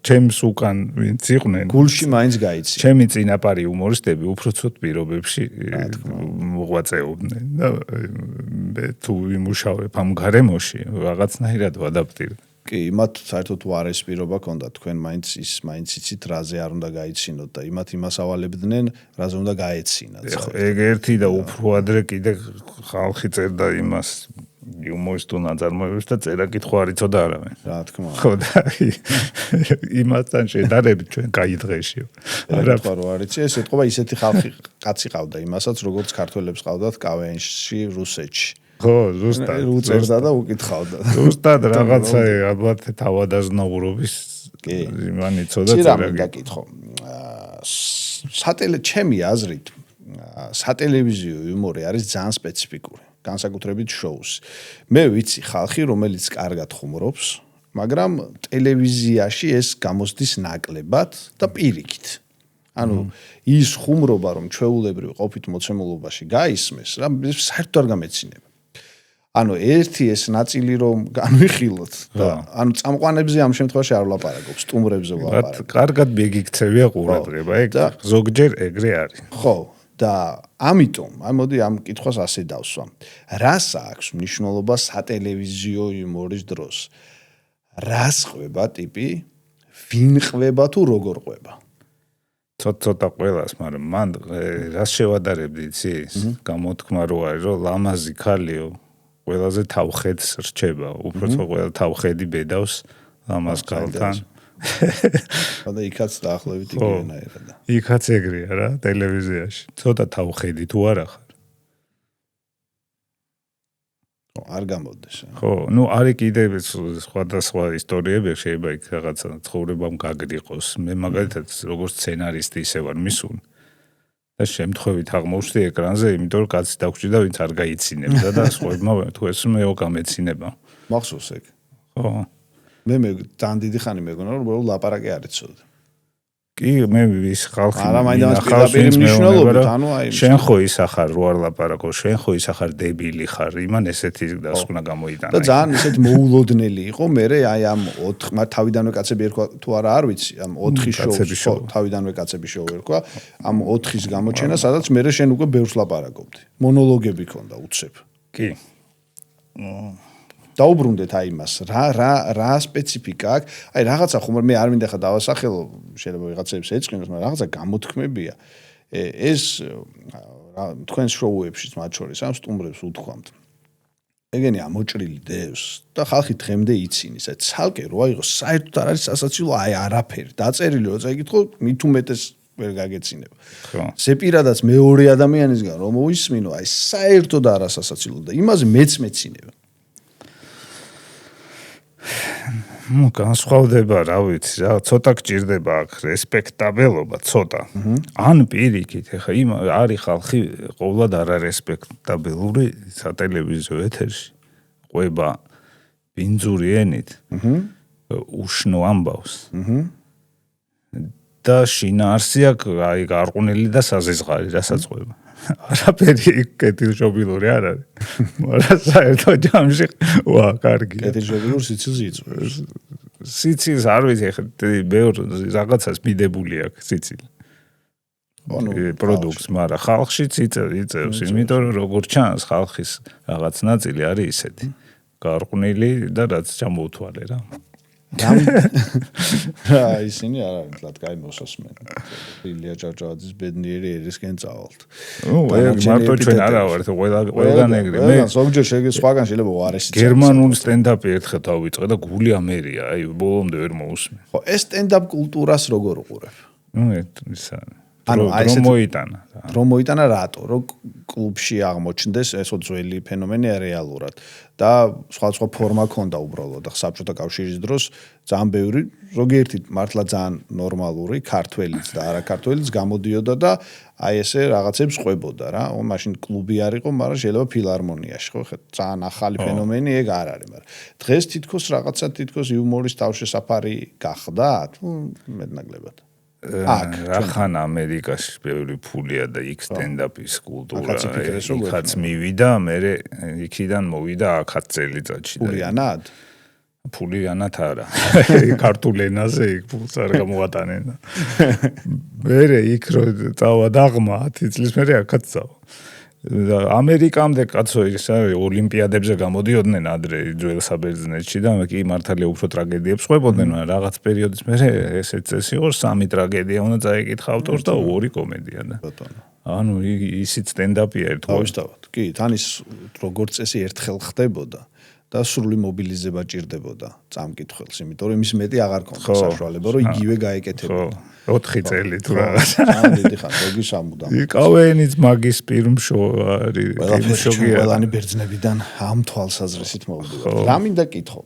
ჩემს უკან ვინც იყვნენ გულში მაინც გაიცი ჩემი წინაპარი იუმორისტები უფრო ცუდ პირობებში მოღვაწეობდნენ და მე თუ ვიმუშავებ ამ გარემოში რაღაცნაირად ვადაპტირდი კი იმათ საერთოდ უარეს პირობა ქონდა თქვენ მაინც იცით რაზე არ უნდა გაიცინოთ და იმას ავალებდნენ რაზე უნდა გაეცინათ ეგ ერთი და უფრო ადრე კიდე ხალხი წერდა იმას იუმორისტულ ნაწარმოებებს და წერა კითხვა არ იცოდა არავინ. რა თქმა უნდა. ხო და იმასთან შედარებით ჩვენ კაი დღეში. არა რო არ იცი, ეს ეთყობა ისეთი ხალხი კაცი ყავდა იმასაც, როგორც ქართველებს ყავდათ კავენში, რუსეთში. ხო, ზუსტად. უწერდა და უკითხავდა. ზუსტად რაღაცა ალბათ თავადაზნაურობის იმან იცოდა წერა. წერა. გაკითხო. ჩემი აზრით სატელევიზიო იუმორი არის ძალიან სპეციფიკური, განსაკუთრებით შოუს. მე ვიცი ხალხი, რომელიც კარგად ხუმრობს, მაგრამ ტელევიზიაში ეს გამოსდის ნაკლებად და პირიქით. ანუ ის ხუმრობა, რომ ჩვეულებრივ ყოფით მოცემულობაში გაისმეს, რა საერთოდ არ გამეცინება. ანუ ერთი ეს ნაწილი რომ განვიხილოთ და ანუ წამყვანებზე ამ შემთხვევაში არ ვლაპარაკობ, სტუმრებზე ვლაპარაკობ. კარგად მიეკიქცევია ყურადღება, ეგ ზოგჯერ ეგრე არის. ხო, და ამიტომ, მოდი ამ კითხვას ასე დავსვამ. რას აქვს მნიშვნელობა სატელევიზიო იუმორის დროს? რას ყვება ტიპი, ვინ ყვება თუ როგორ ყვება? ცოტა ყველას, მაგრამ მან რას შევადარებდი, იცი? გამოთქმა რო არის, რომ ლამაზი ქალიო ყველაზე თავხედს რჩება, უბრალოდ ყველა თავხედი ბედავს ლამაზ ქალთან. და იქაც დაახლოებით იგივენაირად. იქაც ეგრეა რა, ტელევიზიაში. ცოტა თავხედი თუ არა ხარ. არ გამოდის. ხო, ნუ არის კიდევ სხვადასხვა ისტორიები, შეიძლება იქ რაღაცა ცხოვრებამ გაგრიყოს. მე მაგალითად როგორც სცენარისტი ისე ვარ მისული. და შემთხვევით აღმოჩნდი ეკრანზე, იმიტომ რომ კაცი დაგჭირდა, ვინც არ გაიცინებდა და სხვებმა თუ ეს მეო გამეცინება. მახსოვს ეგ. ხო. მე ძალიან დიდი ხანი მეგონა რომ უბრალოდ ლაპარაკი არ იცოდა. კი, მე ვის ხალხი არა, მაინც პირდაპირ მნიშვნელობით, ანუ აი შენ ხო ისახარ რო არ ლაპარაკო, შენ ხო ისახარ დებილი ხარ, იმან ესეთი დასკვნა გამოიტანა. და ძალიან ესეთი მოულოდნელი იყო, მე აი ამ 4 თავიდანვე კაცები ერქვა თუ არა არ ვიცი, ამ 4 შოუ, თავიდანვე კაცები შოუ ერქვა, ამ 4-ის გამოჩენა, სადაც მე შენ უკვე ბევრს ლაპარაკობდი. მონოლოგები ქონდა უცებ. კი. დაუბრუნდეთ აი იმას, რა სპეციფიკა აქვს? აი რაღაცა ხომ მე არ მინდა ხა დავასახელო, შეიძლება ვიღაცებს ეწყინოს, მაგრამ რაღაცა გამოთქმებია. ეს თქვენ შოუებშიც მათ შორის ამ სტუმრებს უთქვამთ. ეგენი ამოჭრილი დევს და ხალხი დღემდე იცინის. აი ცალკე რო აიღოს, საერთოდ არ არის სასაცილო, აი არაფერი. დაწერილი რო წაიკითხო, მით უმეტეს ვერ გაგეცინება. ხო. ზეპირადაც მეორე ადამიანისგან რომ მოისმინო, აი საერთოდ არასასაცილო და იმაზე მეც მეცინება. ნუ განსხვავდება, რა ვიცი, რა ცოტა გჭირდება აქ რესპექტაბელობა, ცოტა. ან პირიქით, ეხა იმ არის ხალხი ყოველად არარესპექტაბელური სატელევიზიო ეთერში. ყვება ბინძური ენით. უშნო ამბავს. და შინაარსი აქვს აი გარყვნილი და საზეღარი, რასაც ყვება. არაფერი კეთილშობილური არ არის. მაგრამ საერთოდ ჯამში ვა, კარგი. კეთილშობილურ სიცილს იწვევს. სიცილს არ ვიცი, ეხლა ბევრ რაღაცას მიდებული აქვს სიცილი. პროდუქტს, მაგრამ ხალხშიც იწევს, იმიტომ რომ როგორ ჩანს ხალხის რაღაც ნაწილი არის ისეთი. გარყვნილი და რაც ჩამოუთვალე რა. ისინი არ არის თლად კაი მოსასმენი. ილია ჭავჭავაძის ბედნიერი ერისკენ წავალთ. მარტო ჩვენ არა ვართ, ყველგან ეგრე. მე ზოგჯერ სხვაგან შეიძლება უარესი. გერმანულ სტენდაპი ერთხელ დავიწყე და გული ამერია, აი ბოლომდე ვერ მოусმენ. ხო, ეს სტენდაპ კულტურას როგორ უყურებ? ნუ ისა რომ მოიტანა რატო? რომ კლუბში აღმოჩნდეს ესო ძველი ფენომენი რეალურად და სხვა ფორმა ქონდა უბრალოდ და საბჭოთა კავშირის დროს ძალიან ბევრი ზოგიერთი მართლა ძალიან ნორმალური ქართველიც და არაქართველიც გამოდიოდა და აი ესე რაღაცებს ყვებოდა რა. მაშინ კლუბი არ იყო, მაგრამ შეიძლება ფილარმონიაში, ხო, ძალიან ახალი ფენომენი ეგ არ არის, მაგრამ დღეს თითქოს რაღაცა იუმორის თავშესაფარი გახდა, თუ მეტნაკლებად. რახან ამერიკაში ბევრი ფულია და იქ სტენდაპის კულტურა იქაც მივიდა, მე იქიდან მოვიდა აქაც წელიწადში. ფულიანად არა. ქართულ ენაზე იქ ფულს არ გამოატანენ. მე იქ რო წავა დაღმა 10 წლის მერე აქაც წავა. ამერიკამდე კაცო ის არის ოლიმპიადებზე გამოდიოდნენ ადრე ძველ საბერძნეთში და კი მართალია უფრო ტრაგედიებს ყვებოდნენ, მაგრამ რაღაც პერიოდის მერე ესეც წესი იყო 3 ტრაგედია უნდა წაიკითხა ავტორს და 2 კომედია და ანუ ისიც სტენდაპია ერთგვარი. თავისთავად. კი, თან ის როგორც წესი ერთხელ ხდებოდა და სრული მობილიზება ჭირდებოდა წამკითხველს, იმიტომ რომ იმის მეტი აღარ ქონდა საშუალება, რომ იგივე გაეკეთებოდა. 4 წელი თუ რაღაც. დიდი ხან ლოგის ამუდამ. იკავენიც მაგის პირმშო არის. ყველანი ბერძნებიდან ამ თვალსაზრისით მოვიდოდა. რა მინდა კითხო?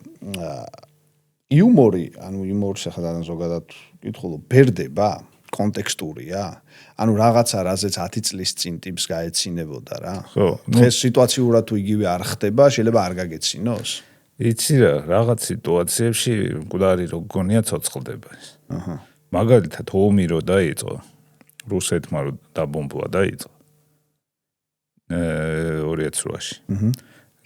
იუმორი, ანუ იუმორს ახლა ზოგადად კითხულობ, ბერდება, კონტექსტურია? ანუ რაღაცა რაზეც 10 წლის წინ ტიპს გაეცინებოდა რა. ხო. დღეს სიტუაციურად თუ იგივე არ ხდება, შეიძლება არ გაგეცინოს. იცი რა, რაღაც სიტუაციებში მკვდარი რო გონია ცოცხლდება ის. აჰა. მაგალითად ომი რო დაიწყო, რუსეთმა რო დაბომბვა დაიწყო 2008-ში.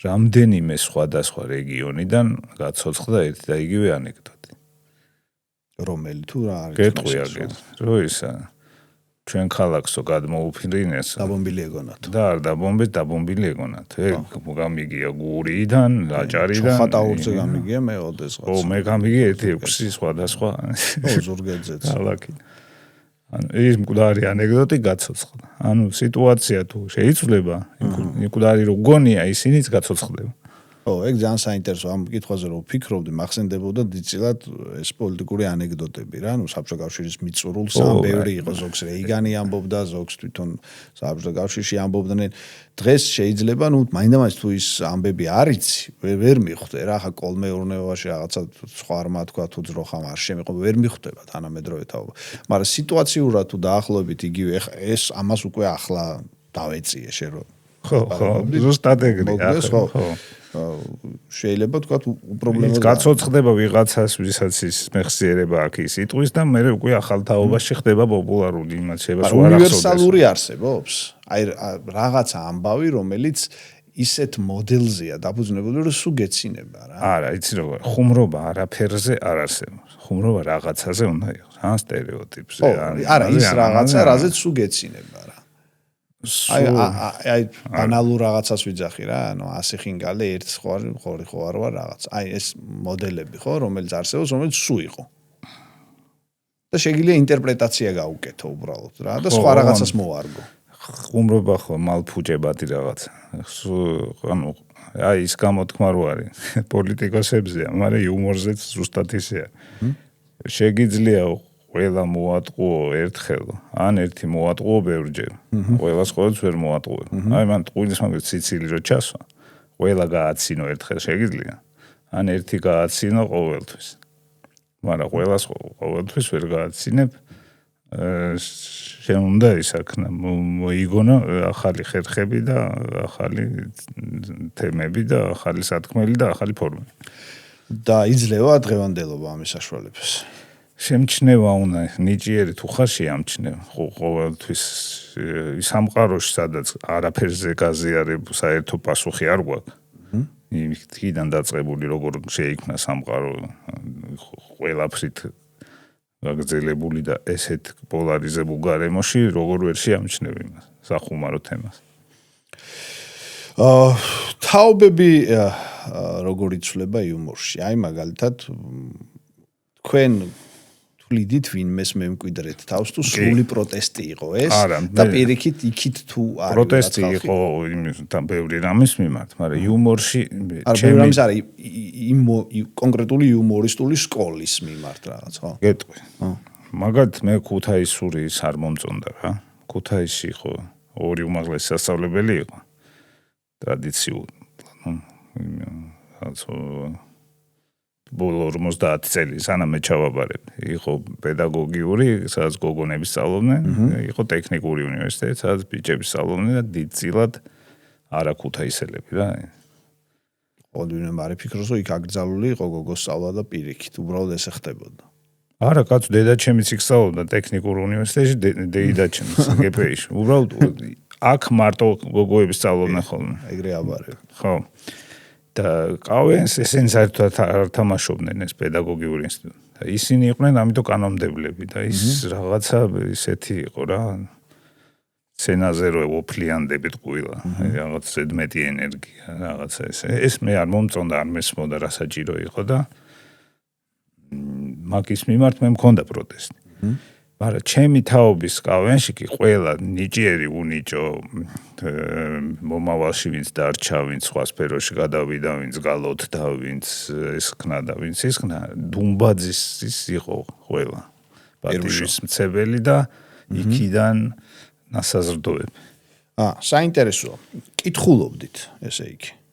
რამდენიმე სხვადასხვა რეგიონიდან გაცოცხლდა ერთი და იგივე ანეკდოტი. რომელი თუ რა არის? გეტყვია, რო ისა ჩვენ ქალაქსო გადმოუფრინეს. დაბომბილი ეგონათ. და არ დაბომბეს, დაბომბილი ეგონათ. გამიგია გურიდან, რაჭარიდან. ხატაურზე გამიგია მე ოდეს ხო, მე გამიგია 1-6 სხვადასხვა. ო, ზურგეთზეც. ქალაქი. ანუ ის მკვდარი ანეკდოტი გაცოცხლდა. ანუ სიტუაცია თუ შეიცვლება, მკვდარი რო გონია, ისინიც გაცოცხლდება. ო, ეგ ძალიან საინტერესო ამ კითხვაზე რომ ვფიქრობდი, მახსენდებოდა დიდწილად ეს პოლიტიკური ანეკდოტები რა, ნუ საბჭოთა კავშირის მიწურულს ამ ბევრი იყო, ზოგს რეიგანი ამბობდა, ზოგს თვითონ საბჭოთა კავშირში ამბობდნენ. დღეს შეიძლება, ნუ მაინდა-მაინც თუ ის ამბები არიცი, ვერ მიხვდე რა, ხა კოლმეურნეობაში რაღაცა სხვა რმა თქვა თუ ძროხამ არ შემიყო, ვერ მიხვდება თანამედროვე თაობა. მაგრამ სიტუაციურად თუ დაახლოებით იგივე ეს ამას უკვე ახლა დავეწიე შე რომ ხო, ზუსტად ეგრე, ხო. შეიძლება თქვა უპრობლემო გაცოცხლდება ვიღაცას, ვისაც ის მეხსიერება აქ ის იტყვის და მე უკვე ახალ თაობაში ხდება პოპულარული, იმათ შეიძლება სხვა რახსოვდეს. უნივერსალური არსებობს. აი რაღაცა ამბავი, რომელიც ისეთ მოდელზეა დაფუძნებული, რომ სულ გეცინება რა. არა, იცი როგორ, ხუმრობა არაფერზე არ არსებობს. ხუმრობა რაღაცაზე უნდა იყოს, ან სტერეოტიპზე, არა, ის რაღაცა, რაზეც სულ გეცინება რა. აი ბანალურ რაღაცას ვიძახი რა, ანუ 100 ხინგალი ერთ ხორი ხო არ ვარ რაღაც. აი ეს მოდელები ხო, რომელიც არსებობს, რომელიც სულ იყო. და შეიძლება ინტერპრეტაცია გაუკეთო უბრალოდ რა და სხვა რაღაცას მოარგო. ხუმრობა ხო მალფუჭებადი რაღაცა. ანუ აი ის გამოთქმა რო არის პოლიტიკოსებზეა, მაგრამ იუმორზეც ზუსტად ისეა. შეგიძლია ყველა მოატყუო ერთხელ, ან ერთი მოატყუო ბევრჯერ. ყველას ყოველთვის ვერ მოატყუებ. აი მან ტყუილის მაგ ციცილი რო ჩასვა, ყველა გააცინო ერთხელ შეგიძლია, ან ერთი გააცინო ყოველთვის. მაგრამ ყველას ყოველთვის ვერ გააცინებ. შენ უნდა ისაქნა მოიგონო ახალი ხერხები და ახალი თემები და ახალი სათქმელი და ახალი ფორმები. და იძლევა დღევანდელობა ამის საშუალებას. შემჩნევა უნდა ნიჭიერი თუ ხარ შეამჩნევა ყოველთვის სამყაროში სადაც არაფერზე გაზიარებ საერთო პასუხი არ გვაქვს. იქიდან დაწყებული როგორ შეიქმნა სამყარო ყველაფრით გაგრძელებული და ესეთ პოლარიზებულ გარემოში როგორ ვერ შეამჩნევ იმას სახუმარო თემას. თაობები როგორ იცვლება იუმორში? აი მაგალითად თქვენ თვლიდით ვინმეს მემკვიდრეთ თავს თუ სრული პროტესტი იყო ეს და პირიქით იქით თუ არის პროტესტი იყო იმისთან ბევრი რამის მიმართ, მაგრამ იუმორში ჩემი რამის არის კონკრეტული იუმორისტული სკოლის მიმართ რაღაც, ხო? გეტყვი. მაგათ მე ქუთაისურის არ მომწონდა რა. ქუთაისში იყო ორი უმაღლესი სასწავლებელი იყო. ტრადიციული, ბოლო 50 წელი სანამ მე ჩავაბარებ. იყო პედაგოგიური, სადაც გოგონები სწავლობდნენ, იყო ტექნიკური უნივერსიტეტი, სადაც ბიჭები სწავლობდნენ და დიდწილად არა ქუთაისელები რა. ოდვინე მარი ფიქრობს, რომ იქ აკრძალული იყო გოგოს სწავლა და პირიქით, უბრალოდ ესე ხდებოდა. არა, კაცო, დედაჩემიც იქ სწავლობდა ტექნიკურ უნივერსიტეტში, დედაჩემიც გპ-ში. უბრალოდ აქ მარტო გოგოები სწავლობდნენ ხოლმე. ეგრე აბარებ. ხო. და ყავენ ესენ საერთოდ არ თამაშობდნენ ეს პედაგოგიური ინსტიტუტი. და ისინი იყვნენ ამიტომ კანონმდებლები და ის რაღაცა ისეთი იყო რა. სცენაზე რო ოფლიანდებით ყვილა, რაღაც ზედმეტი ენერგია, რაღაცა ესე. ეს მე არ მომწონდა, არ მესმოდა რა საჭირო იყო და მაგის მიმართ მე მქონდა პროტესტი. მაგრამ ჩემი თაობის კავენში კი ყველა ნიჭიერი უნიჭო მომავალში ვინც დარჩა, ვინც სხვა სფეროში გადავიდა, ვინც გალოთდა, ვინც ესქნა და ვინც ისქნა, დუმბაძის ის იყო ყველა. პატივის მცებელი და იქიდან ნასაზრდოები. საინტერესოა. კითხულობდით, ესე იგი.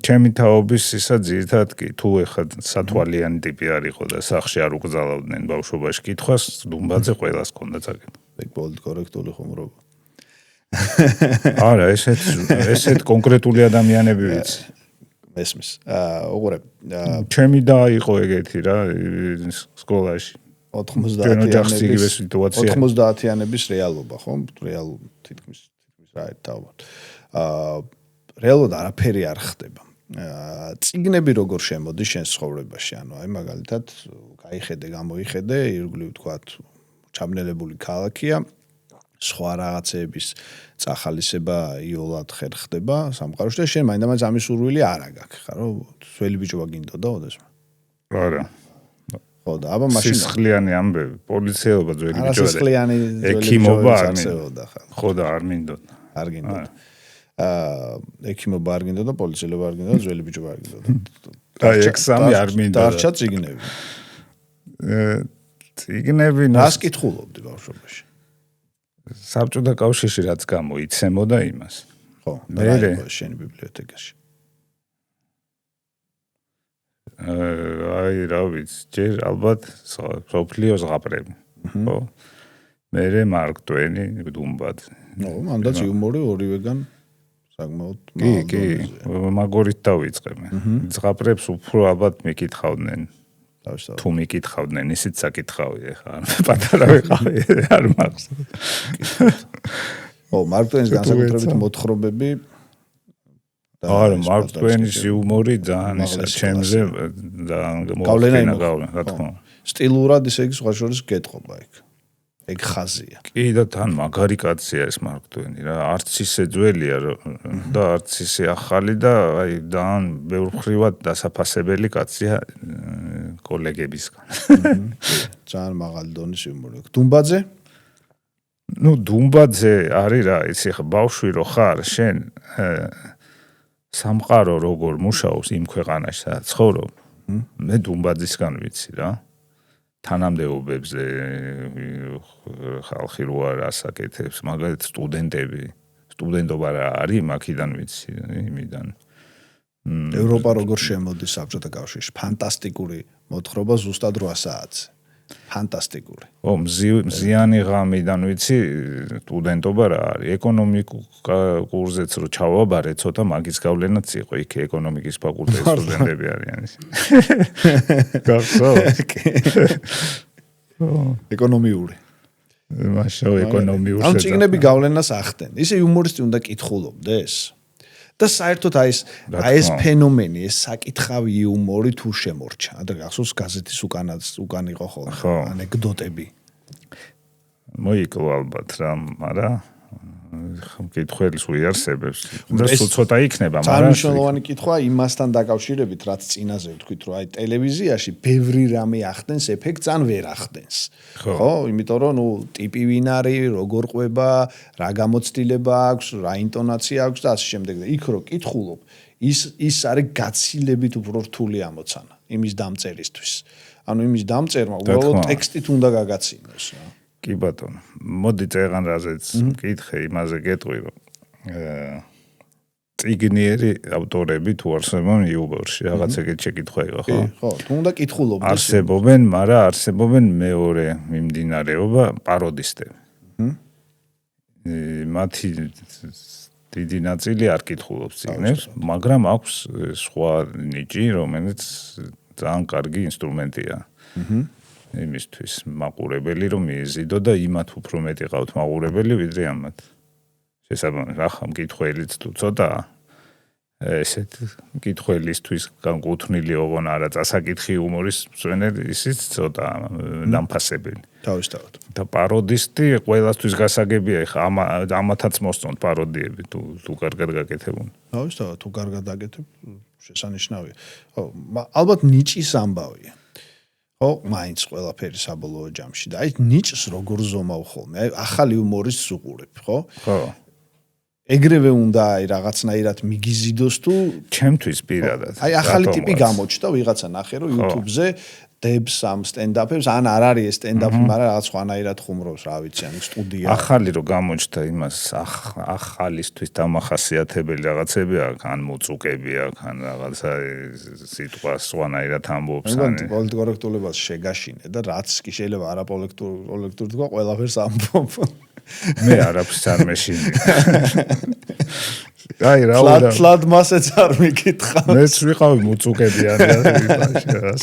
ჩემი თაობის ისა ძირითადად კი თუ ეხლა სათვალიანი ტიპი არისო და სახში არ უკრძალავდნენ ბავშვობაში კითხვას, დუმბაძე ყველას ჰქონდა წაკითხა. პოლიტკორექტული ხუმრობა. არა, ესეთ კონკრეტული ადამიანები ვიცი. მესმის. უყურებ. ჩემი და იყო ეგეთი რა სკოლაში. 90-იანების რეალობა, ხო? თითქმის რა ერთად. რეალურად არაფერი არ ხდება. წიგნები როგორ შემოდის შენ ცხოვრებაში, ანუ აი მაგალითად, გაიხედე, გამოიხედე, ირგვლივ თქვათ, ჩაბნელებული ქალაქია, სხვა რაღაცეების წახალისება იოლად ხერ ხდება სამყაროში და შენ მაინდამაინც ამის სურვილი არ აგაქვს, ხა რომ ძველი ბიჭობა გინდოდა ოდესმე. არა. ხო და აბა მაშინ სისხლიანი ამბები, პოლიციელობა ძველი ბიჭობა. სისხლიანი ექიმობა არ მინდოდა. ხო და არ მინდოდა. არ გინდოდა. ექიმობა არ გინდოდა, პოლიციელობა არ გინდოდა, ძველი ბიჭობა არ გინდოდა. აი ეგ სამი არ მინდოდა. დარჩა წიგნები. წიგნები რას კითხულობდი ბავშვობაში? საბჭოთა კავშირში რაც გამოიცემოდა იმას. ხო, რა იყო შენი ბიბლიოთეკაში? აი რა ვიცი, ჯერ ალბათ სოფლიოს ზღაპრები. ხო. მერე მარკ ტვენი, დუმბაძე. ნო, მანდაც იუმორი ორივეგან საკმაოდ კი, მაგორით დავიწყე მე. ზღაპრებს უფრო ალბათ მიკითხავდნენ. თუ მიკითხავდნენ, ისიც საკითხავი ხა. პატარა ვიყავი, არ მახსოვს. ო, მარკ ტვენის განსაკუთრებით მოთხრობები არა, მარკ ტვენის იუმორი ძალიან ისა ჩემზე ძალიან გავლენა, რა თქმა უნდა. სტილურად ისე იგი სხვა შორის გეტყობა იქ. ეგ ხაზია. კი და თან მაგარი კაცია ეს მარკ ტვენი რა, არც ისე ძველია და არც ისე ახალი და აი ძალიან ბევრ მხრივად დასაფასებელი კაცია კოლეგებისგან. ძალიან მაღალი დონის იუმორი. დუმბაძე? ნუ დუმბაძე არის რა, იცი ხა ბავშვი რო ხარ, შენ სამყარო როგორ მუშაობს იმ ქვეყანაში, სადაც ცხოვრობ. მე დუმბაძისგან ვიცი რა. თანამდებობებზე ხალხი რო არ ასაკეთებს, მაგალითად სტუდენტები, სტუდენტობა რა არის, მაქიდან ვიცი, იმიდან. ევროპა როგორ შემოდის საბჭოთა კავშირში? ფანტასტიკური მოთხრობა ზუსტად 8 საათზე. ფანტასტიკური. ო, მზიანი ღამიდან ვიცი, სტუდენტობა რა არის. ეკონომიკურ კურსზეც რო ჩავაბარე, ცოტა მაგის გავლენაც იყო, იქ ეკონომიკის ფაკულტეტის სტუდენტები არიან ისე. გახსოვს? ეკონომიური. მაშინ ეკონომიური. ამ წიგნები გავლენას ახდენ. ისე იუმორისტი უნდა კითხულობდეს. და საერთოდ აი ეს ფენომენი, ეს საკითხავი იუმორი თუ შემორჩა. და გახსოვს გაზეთის უკან იყო ხოლმე ანეკდოტები. მოიკლო ალბათ რა, მაგრამ კითხველის უიარსებებს. და ცოტა იქნება, მაგრამ წარმომავლიანი კითხვა იმასთან დაკავშირებით, რაც წინაზე ვთქვით, რომ აი ტელევიზიაში ბევრი რამე ახდენს ეფექტს ან ვერ ახდენს. ხო, იმიტომ რომ ნუ ტიპი ვინ არის, როგორ ყვება, რა გამოცდილება აქვს, რა ინტონაცია აქვს და ასე შემდეგ. და იქ რო კითხულობ, ის არის გაცილებით უფრო რთული ამოცანა იმის დამწერისთვის. ანუ იმის დამწერმა უბრალოდ ტექსტით უნდა გაგაცინოს რა. კი ბატონო, მოდი წეღან რაზეც მკითხე, იმაზე გეტყვი, რომ წიგნიერი ავტორები თუ არსებობენ იუბორში, რაღაც ეგეთ შეკითხვა იყო, ხო? ხო, თუ უნდა კითხულობდეს. არსებობენ, მაგრამ არსებობენ მეორე მიმდინარეობა პაროდისტები. მათი დიდი ნაწილი არ კითხულობს წიგნებს, მაგრამ აქვს სხვა ნიჭი, რომელიც ძალიან კარგი ინსტრუმენტია. იმისთვის მაყურებელი რომ მიეზიდო და იმათ უფრო მეტი ყავთ მაყურებელი ვიდრე ამათ. შესაბამისად, ახლა მკითხველიც თუ ცოტა ესეთ მკითხველისთვის განკუთვნილი ოღონ არა წასაკითხი იუმორის მცვენელი, ისიც ცოტა დამფასებელი. თავისთავად. და პაროდისტი ყველასთვის გასაგებია, ხა ამათაც მოსწონთ პაროდიები თუ კარგად გაკეთებული. თავისთავად, თუ კარგად გაკეთებ, შესანიშნავია. ხო, ალბათ ნიჭის ამბავია. ხო, მაინც ყველაფერი საბოლოო ჯამში და აი ნიჭს როგორ ზომავ ხოლმე. აი ახალი იუმორის ზუყურებ, ხო? ხო. ეგრევე უნდა აი რაღაცნაირად მიგიზიდოს თუ ჩემთვის პირადად. აი ახალი ტიპი გამოჩნდა ვიღაცა ნახე რომ YouTube-ზე დებს ამ სტენდაპებს ან არ არის ეს სტენდაპი, მაგრამ რაღაც სხვანაირად ხუმრობს, რა ვიცი, ან სტუდია. ახალი რო გამოჩნდა იმას ახალისთვის დამახასიათებელი რაღაცები აქვს, ან მოწუკები აქვს, ან რაღაცა სიტყვა სხვანაირად ამბობს, ან პოლიტკორექტულებას შეგაშინე და რაც კი შეიძლება არაპოლიტკორექტული თქვა, ყველაფერს ამბობ. მე არაფერს არ მეშინდი. აი რა უნდა ფლად მასეც არ მიკითხა. მეც ვიყავი მოწუკებიანი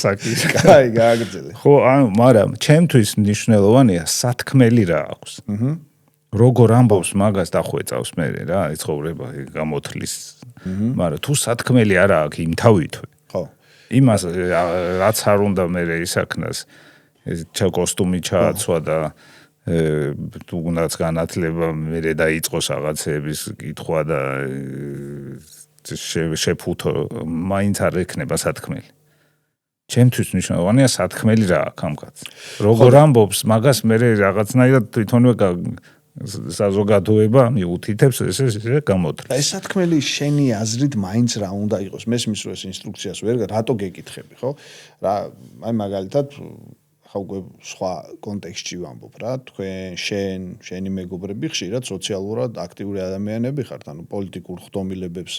საკის. აი გააგრძელე. ხო, ანუ მაგრამ ჩემთვის მნიშვნელოვანია სათქმელი რა აქვს. როგორ ამბობს მაგას დახვეწავს მე რა, ცხოვრება გამოთლის. მაგრამ თუ სათქმელი არა აქვს იმთავითვე. ხო. იმას რაც არ უნდა მე ისაქნას კოსტუმი ჩააცვა და თუნდაც განათლება მე დაიწყოს რაღაცების კითხვა და შეფუთო მაინც არ ექნება სათქმელი. ჩემთვის მნიშვნელოვანია სათქმელი რა აქვს ამ კაცს. როგორ ამბობს მაგას მე რაღაცნაირად თვითონვე საზოგადოება მიუთითებს ესე გამოთრს. და ეს სათქმელი შენი აზრით მაინც რა უნდა იყოს? მესმის რომ ეს ინსტრუქციას ვერ რატო გეკითხები, ხო? რა აი მაგალითად უკვე სხვა კონტექსტში ვამბობ რა, თქვენ შენი მეგობრები ხშირად სოციალურად აქტიური ადამიანები ხართ, ანუ პოლიტიკურ ხდომილებებს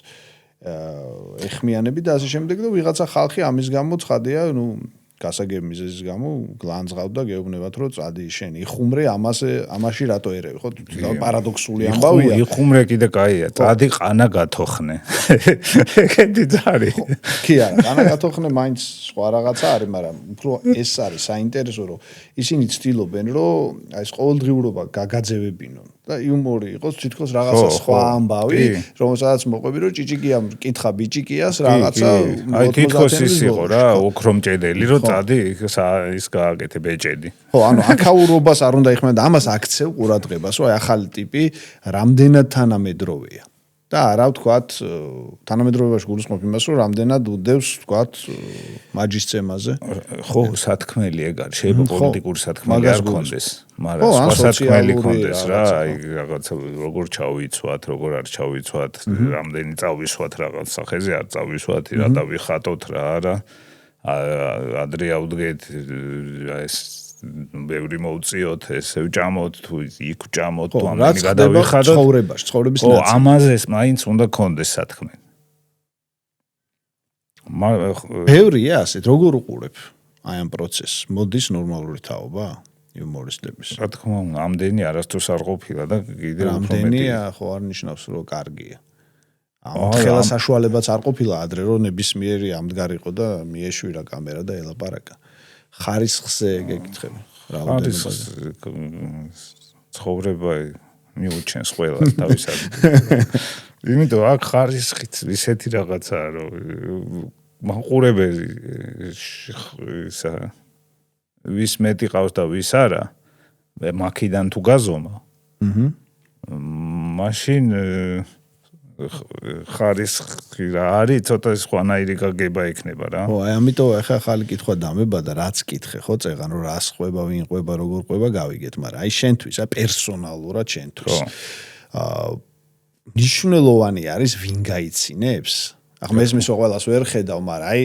ეხმიანები და ასე შემდეგ და ვიღაცა ხალხი ამის გამო ცხადია, ნუ გასაგებ მიზეზის გამო გლანძღავ და გეუბნებათ რომ წადი შენ იხუმრე ამაში რატო ერევი, ხო? პარადოქსული ამბავია. იხუმრე კიდე კაია, წადი ყანა გათოხნე. ეგეთი ძარი. კი არა, ყანა გათოხნე მაინც სხვა რაღაცა არის, მაგრამ უფრო ეს არის საინტერესო რომ ისინი ცდილობენ რომ აი ეს ყოველდღიურობა გაგაძევებინონ და იუმორი იყოს თითქოს რაღაცა სხვა ამბავი, რომელსაც მოყვები რომ ჭიჭიკია მკითხა ბიჭიკიას რაღაცა აი თითქოს ის იყო რა, ოქრომჭედელი რომ წადი ის გააკეთე ბეჭედი. ხო, ანუ აკაურობას არ უნდა იხმენ და ამას აქცევ ყურადღებას, რომ აი ახალი ტიპი რამდენად თანამედროვეა. და არა ვთქვათ, თანამედროვეობაში გულისხმობ იმას, რომ რამდენად უდევს ვთქვათ მაჯისცემაზე. ხო, სათქმელი ეგ არის, შეიძლება პოლიტიკური სათქმელი არ გქონდეს, მაგრამ სხვა სათქმელი გქონდეს რა, აი რაღაცა როგორ ჩავიცვათ, როგორ არ ჩავიცვათ, რამდენი წავისვათ რაღაც სახეზე, არ წავისვათ, რა დავიხატოთ რა, არა. ადრე ავდგეთ ეს ბევრი მოუწიოთ, ესე ვჭამოთ, თუ იქ ვჭამოთ, თუ ამენი გადავიხადოთ. ცხოვრების ნაცვლად. ხო, ამაზეც მაინც უნდა გქონდეს სათქმელი. ბევრია ასეთ, როგორ უყურებ აი ამ პროცესს? მოდის ნორმალური თაობა იუმორისტების. რა თქმა უნდა, ამდენი არასდროს არ ყოფილა და კიდევ უფრო მეტი. ამდენია, ხო არ ნიშნავს რომ კარგია. ამ ხელა საშუალებაც არ ყოფილა ადრე რომ ნებისმიერი ამდგარიყო და მიეშვირა კამერა და ელაპარაკა. ხარისხზე გეკითხები. ხარისხს ცხოვრება მიუჩენს ყველას თავისად. იმიტომ აქ ხარისხით ისეთი რაღაცაა რომ მაყურებელი ისა ვის მეტი ყავს და ვის არა, მაქიდან თუ გაზომა. მაშინ ხარისხი რა არის, ცოტა სხვანაირი გაგება ექნება რა. ხო, აი ამიტომ ახლა ახალი კითხვა დამება და რაც კითხე, ხო, წეღან რომ რას ყვება, ვინ ყვება, როგორ ყვება, გავიგეთ, მაგრამ აი შენთვის, აი პერსონალურად შენთვის. ნიშნულოვანი არის ვინ გაიცინებს? ახლა მესმის ყველას ვერ ხედავ, მაგრამ აი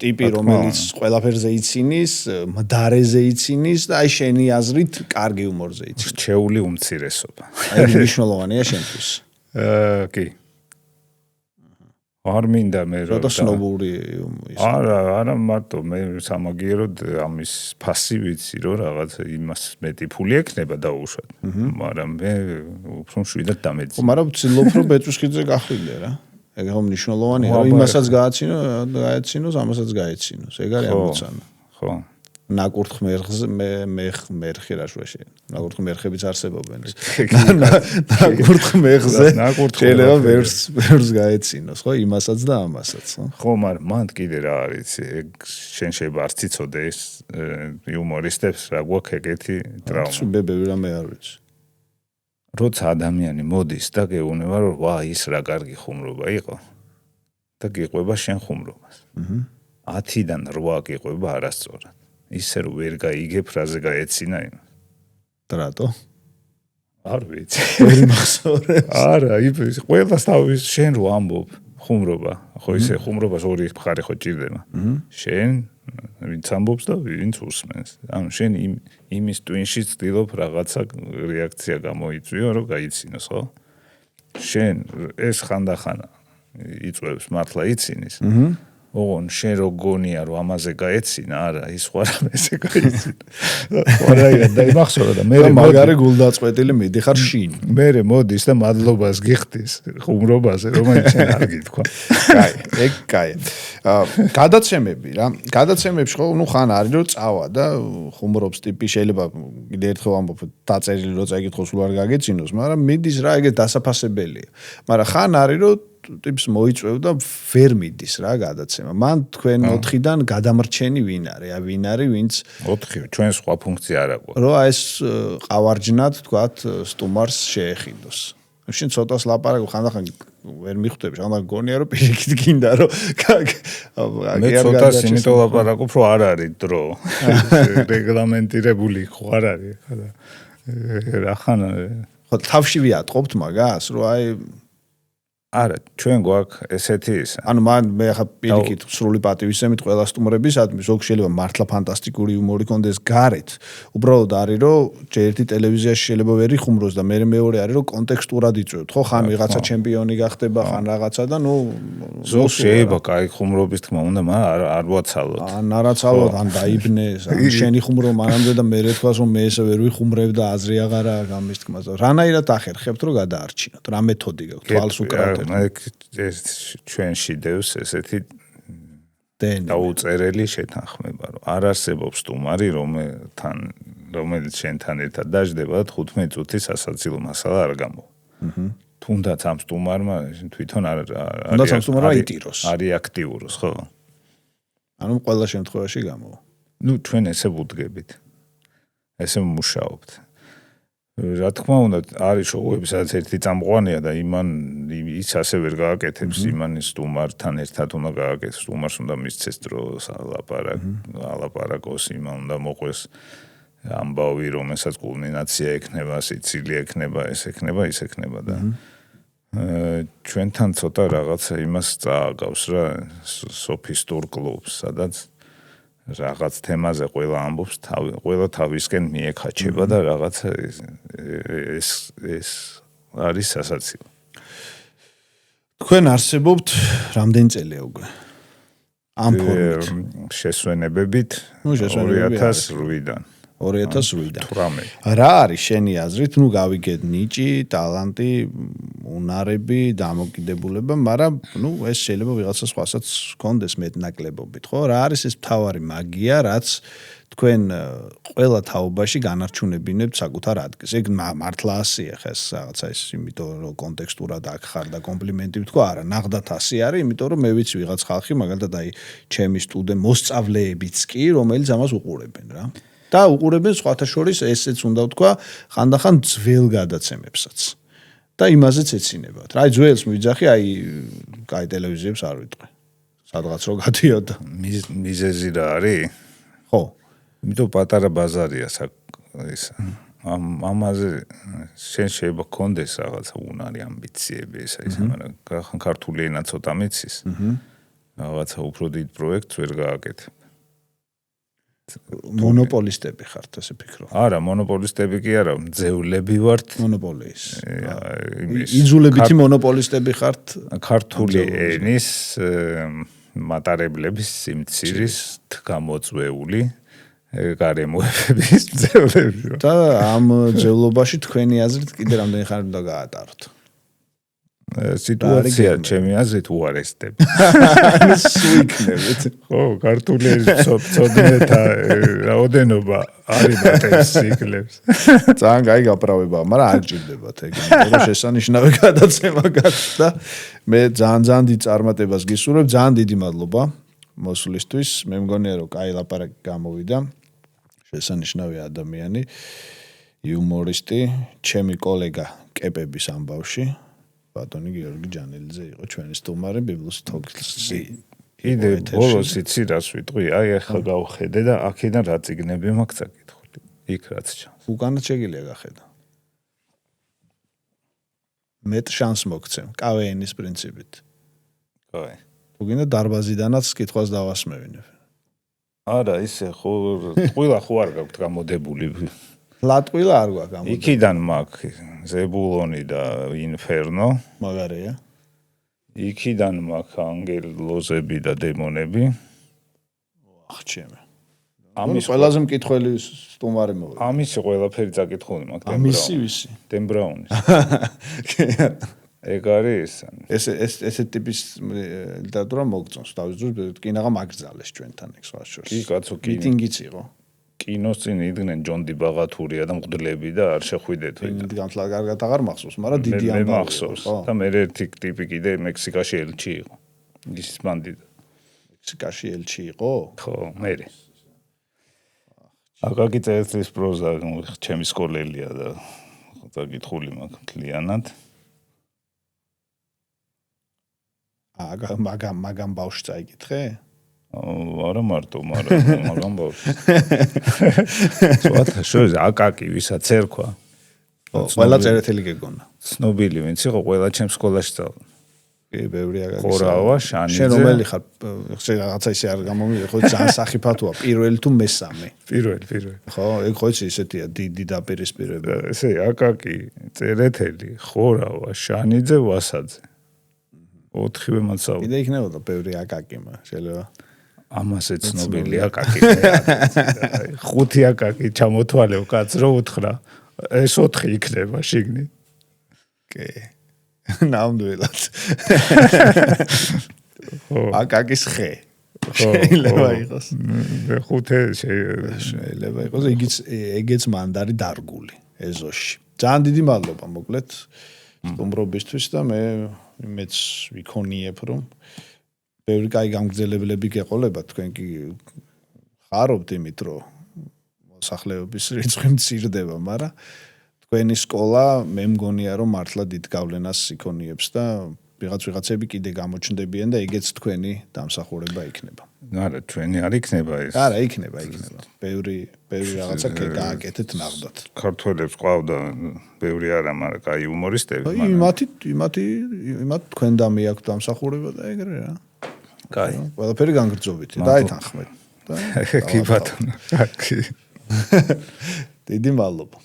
ტიპი რომელიც ყველაფერზე იცინის, მდარეზე იცინის და აი შენი აზრით კარგი იუმორზე იცინის. რჩეული უმცირესობა. აი ნიშნულოვანია შენთვის. კი. არ მინდა მე რომ და სნობური ის. არა მარტო მე სამაგიეროდ ამის ფასი ვიცი რომ რაღაც იმას მეტი ფული ექნება დაუშვათ. მაგრამ მე უფრო მშვიდად დამეძინა. ხო, მაგრამ ვცდილობ რომ ბეწვისხიძე გახვიდე რა. ეგ რომ ნიშნულოვანია რომ იმასაც გაეცინოს, ამასაც გაეცინოს. ეგ არის ამოცანა. ხო. ნაკურთხ მერხი რაშვაში. ნაკურთხ მერხებიც არსებობენ. ნაკურთხ მეხზე შეიძლება ვერს გაეცინოს, ხო, იმასაც და ამასაც, ხო? ხო, მაგრამ მანდ კიდე რა არის, ეგ შენ შეიძლება არ ციცოდე ეს იუმორისტებს რა გვაქვს ეგეთი ტრავმა. ბევრი რამე არ ვიცი. როცა ადამიანი მოდის და გეუბნება რომ ვა ის რა კარგი ხუმრობა იყო და გიყვება შენ ხუმრობას. 10-დან 8 გიყვება არასწორად. ისე რომ ვერ გაიგე ფრაზე გაეცინა იმას. რატო? არ ვიცი. ორი მახსოვრებს. არა, ყველას თავის შენ რო ამბობ ხუმრობა, ხო ისე ხუმრობას ორი მხარე ხო ჭირდება. შენ ვინც ამბობს და ვინც უსმენს. ანუ შენ იმის ტვინში ცდილობ რაღაცა რეაქცია გამოიწვიო, რომ გაიცინოს, ხო? შენ ეს ხანდახან იწვევს მართლა იცინის. ოღონ შენ რო გონია რომ ამაზე გაეცინა, არა, ის სხვა რამეზე გაეცინა. ყველაირად დაიმახსოვრა და მე მაგარი გულდაწყვეტილი მიდიხარ შინ. მე მოდის და მადლობას გიხდის ხუმრობაზე, რომელიც შენ არ გითქვა. კაი, ეგ კაი. გადაცემები რა. გადაცემებში ხო, ნუ ხან არის რომ წავა და ხუმრობს ტიპი შეიძლება კიდე ერთხელ ამბობ დაწერილი რო წაიკითხო სულ არ გაგეცინოს, მაგრამ მიდის რა, ეგ დასაფასებელია. მაგრამ ხან არის რომ ტიპს მოიწვევ და ვერ მიდის რა გადაცემა. მან თქვენ 4-დან გადამრჩენი ვინ არის? ვინ არის, ვინც 4 ჩვენ სხვა ფუნქცია არ აქვს. რო ეს ყავარჯნად თქვათ სტუმარს შეეხიდოს. შენ ცოტას ლაპარაკობ ხანდახან ვერ მიხვდები, ხანდახან გონია რომ პირიქით გინდა რომ მე ცოტას იმიტომ ლაპარაკობ, რომ არ არის დრო. რეგლამენტირებული ხო არ არის. რა ხან ხო თავში ვიატყობთ მაგას, რომ აი არა, ჩვენ გვაქვს ესეთი ის. ანუ მე ახლა პირიქით სრული პატივისცემით ყველა სტუმრებისადმი ზოგ შეიძლება მართლა ფანტასტიკური იუმორი კონდეს გარეთ. უბრალოდ არის რომ ერთი ტელევიზიაში შეიძლება ვერ იხუმროს და მეორე არის რომ კონტექსტურად იწვევთ, ხო? ხან ვიღაცა ჩემპიონი გახდება, ხან რაღაცა და ნუ ზოგ შეიძლება კაი ხუმრობის თქმა უნდა, მაგრამ არ ვაცალოთ. ან არაცალოთ, ან დაიბნეს, ან შენი ხუმრო მანამდე და მე რეთქავს რომ მე ესე ვერ ვიხუმრებ და აზრი აღარ აქვს ამის თქმას. რანაირად ახერხებთ რომ გადაარჩინოთ? რა მეთოდი გაქვთ? თვალს უკრავთ? ეს ჩვენში დევს ესეთი დაუწერელი შეთანხმება, რომ არ არსებობს სტუმარი, რომელიც შენთან ერთად დაждდება და 15 წუთის ასაცილო მასალა არ გამო. თუნდაც ამ სტუმარმა თვითონ არის აქტიუროს, ხო? ანუ ყველა შემთხვევაში გამო. ნუ ჩვენ ესე ვუდგებით. ესე მუშაობთ. რა თქმა უნდა, არის შოუები, სადაც ერთი წამყვანია და ის ასე ვერ გააკეთებს, იმანის სტუმართან ერთად უნდა გააკეთოს, სტუმარს უნდა მისცეს დრო ალაპარაკოს, იმან უნდა მოყვეს ამბავი, რომელსაც კულმინაცია ექნება, სიცილი ექნება, ეს ექნება, ის ექნება და ჩვენთან ცოტა რაღაცა იმას წააგავს რა, სოფისტურ კლუბს, სადაც რაღაც თემაზე ყველა ამბობს, ყველა თავისკენ მიეკაჩება და რაღაცა ეს არის სასაცილო. თქვენ არსებობთ რამდენი წელია უკვე? ამ ფორმით შესვენებებით 2008-დან. 2008-დან. რა არის შენი აზრით? ნუ გავიგეთ ნიჭი, ტალანტი, უნარები, დამოკიდებულება, მაგრამ ნუ ეს შეიძლება ვიღაცა სხვასაც კონდეს მეტნაკლებობით, ხო? რა არის ეს მთავარი მაგია, რაც თქვენ ყველა თაობაში განარჩუნებინებთ საკუთარ ადგილს? ეგ მართლა ასია ხა ეს რაღაცა ის, იმიტომ რომ კონტექსტურად აქ ხარ და კომპლიმენტი ვთქვა, არა, ნახდათ ასე არის, იმიტომ რომ მე ვიცი ვიღაც ხალხი, მაგალითად აი ჩემი მოსწავლეებიც კი, რომელიც ამას უყურებენ რა. და უყურებენ სხვათა შორის ესეც უნდა ვთქვა, ხანდახან ძველ გადაცემებსაც. და იმაზეც ეცინებათ. რა, ძველს მივიძახი, აი, კაი ტელევიზიებს არ ვიტყვი. სადღაც რო გადიოდა. მიზეზი რა არის? ხო. იმიტომ პატარა ბაზარია ის. ამაზე შენ შეიძლება გქონდეს რაღაცა უნარი, ამბიციები, ესა ის, მაგრამ ქართული ენა ცოტა მიცის. რაღაცა უფრო დიდ პროექტს ვერ გააკეთებ. მონოპოლისტები ხართ, ასე ფიქრობ. არა, მონოპოლისტები კი არა, მძევლები ვართ. მონოპოლიის. იძულებითი მონოპოლისტები ხართ ქართული ენის მატარებლების სიმცირის გამოწვეული გარემოებების მძევლები. და ამ მძევლობაში თქვენი აზრით კიდე რამდენი ხანი უნდა გაატაროთ? სიტუაცია ჩემი აზრით უარესდება. სუიქნებით. ხო, ქართული ცოდნეთა რაოდენობა არის მათეს ციკლებს. ძალიან კაი გაправებაა, მაგრამ არ ჭირდებათ ეგ. იმიტომ შესანიშნავი გადაცემა გაქვს და მე ძალიან დიდ წარმატებას გისურვებ. ძალიან დიდი მადლობა მოსვლისთვის. მე მგონია რომ კაი ლაპარაკი გამოვიდა. შესანიშნავი ადამიანი, იუმორისტი, ჩემი კოლეგა კეპების ამბავში. ბატონი გიორგი ჯანელიძე იყო ჩვენი სტუმარი ბიბლოს თოქს კიდე ბოლოს იცი რას ვიტყვი? აი ახლა გავხედე და აქედან რა წიგნები მაქვს საკითხული. იქ რაც ჩანს. უკანაც შეგიძლია გახედა. მეტ შანს მოგცემ კავეინის პრინციპით. კაი. თუ გინდა დარბაზიდანაც კითხვას დავასმევინებ. არა, ისე ხო ტყუილა ხო არ გაქვთ გამოდებული. ლატყვილა არ გვაქვს გამოდებული. იქიდან მაქვს ზებულონი და ინფერნო. მაგარია. იქიდან მაქვს ანგელოზები და დემონები. ახჩემე. ამის ყველაზე მკითხველი სტუმარი მოვა. ამისი ყველაფერი წაკითხული მაქვს ამისი ვისი? დემ ბრაუნის. ეგ არის ეს ტიპის ლიტერატურა მოგწონს. თავისუფლად კინაღა მაგზალეს ჩვენთან ეგ სხვა შორის. კი კაცო კი. მიტინგიც იყო. კინოს წინ იდგნენ ჯონ დი ბაღათურია და მღვდლები და არ შეხვიდეთ. განთლა კარგად აღარ მახსოვს, მაგრამ დიდი ამბავი. მახსოვს. და მე ერთი ტიპი კიდე მექსიკაში ელჩი იყო. ის ბანდიტი. მექსიკაში ელჩი იყო? ხო, მე. აკაკი წერეთლის პროზა ჩემი სკოლელია და წაკითხული მაქვს მთლიანად. მაგამ ბავშვს წაიკითხე? არა მარტო, მაგრამ ბავშვს. სვათა შოზე აკაკი ვისაც ერქვა. ყველა წერეთელი გეგონა. ცნობილი ვინც იყო, ყველა ჩემ სკოლაში წავიდა. კი, ბევრი აკაკი. ყორავა, შანიძე. შენ რომელი ხარ? რაღაცა ისე არ გამომივიდა, ხო ძალიან სახიფათოა, პირველი თუ მესამე. პირველი. ხო, ეგ ხო იცი ისეთია დიდი დაპირისპირება. ესე აკაკი, წერეთელი, ყორავა, შანიძე, ვასაძე. 4-ვე მასწავლებელი. კიდე იქნებოდა ბევრი აკაკი, შეიძლება. ამაზე ცნობილი აკაკი. 5 აკაკი ჩამოთვალევ კაც რო უთხრა. ეს 4 იქნება შიგნით. კი. ნამდვილად. აკაკის ხე. შეიძლება იყოს. 5 შეიძლება იყოს, ეგეც მანდარი დარგული ეზოში. ძალიან დიდი მადლობა მოკლედ სტუმრობისთვის და მეც ვიქონიებ რომ ბევრი კაი გამგზელებელები გეყოლებათ თქვენ კი ხარობთ იმით რომ მოსახლეობის რიცხვი მცირდება, მაგრამ თქვენი სკოლა მე მგონია რომ მართლა დიდ გავლენას იქონიებს და ვიღაცები კიდე გამოჩნდებიან და ეგეც თქვენი დამსახურება იქნება. არა, ჩვენი არ იქნება ეს. არა, იქნება. ბევრი რაღაცა გააკეთეთ ნახდათ. ქართველებს ყავდა ბევრი არა, მაგრამ კაი იუმორისტები, იმათ თქვენ და მე აქვს დამსახურება და ეგრე რა. კაი. ყველაფერი განგრძობით. დაეთანხმეთ. კი ბატონო. დიდი მადლობა.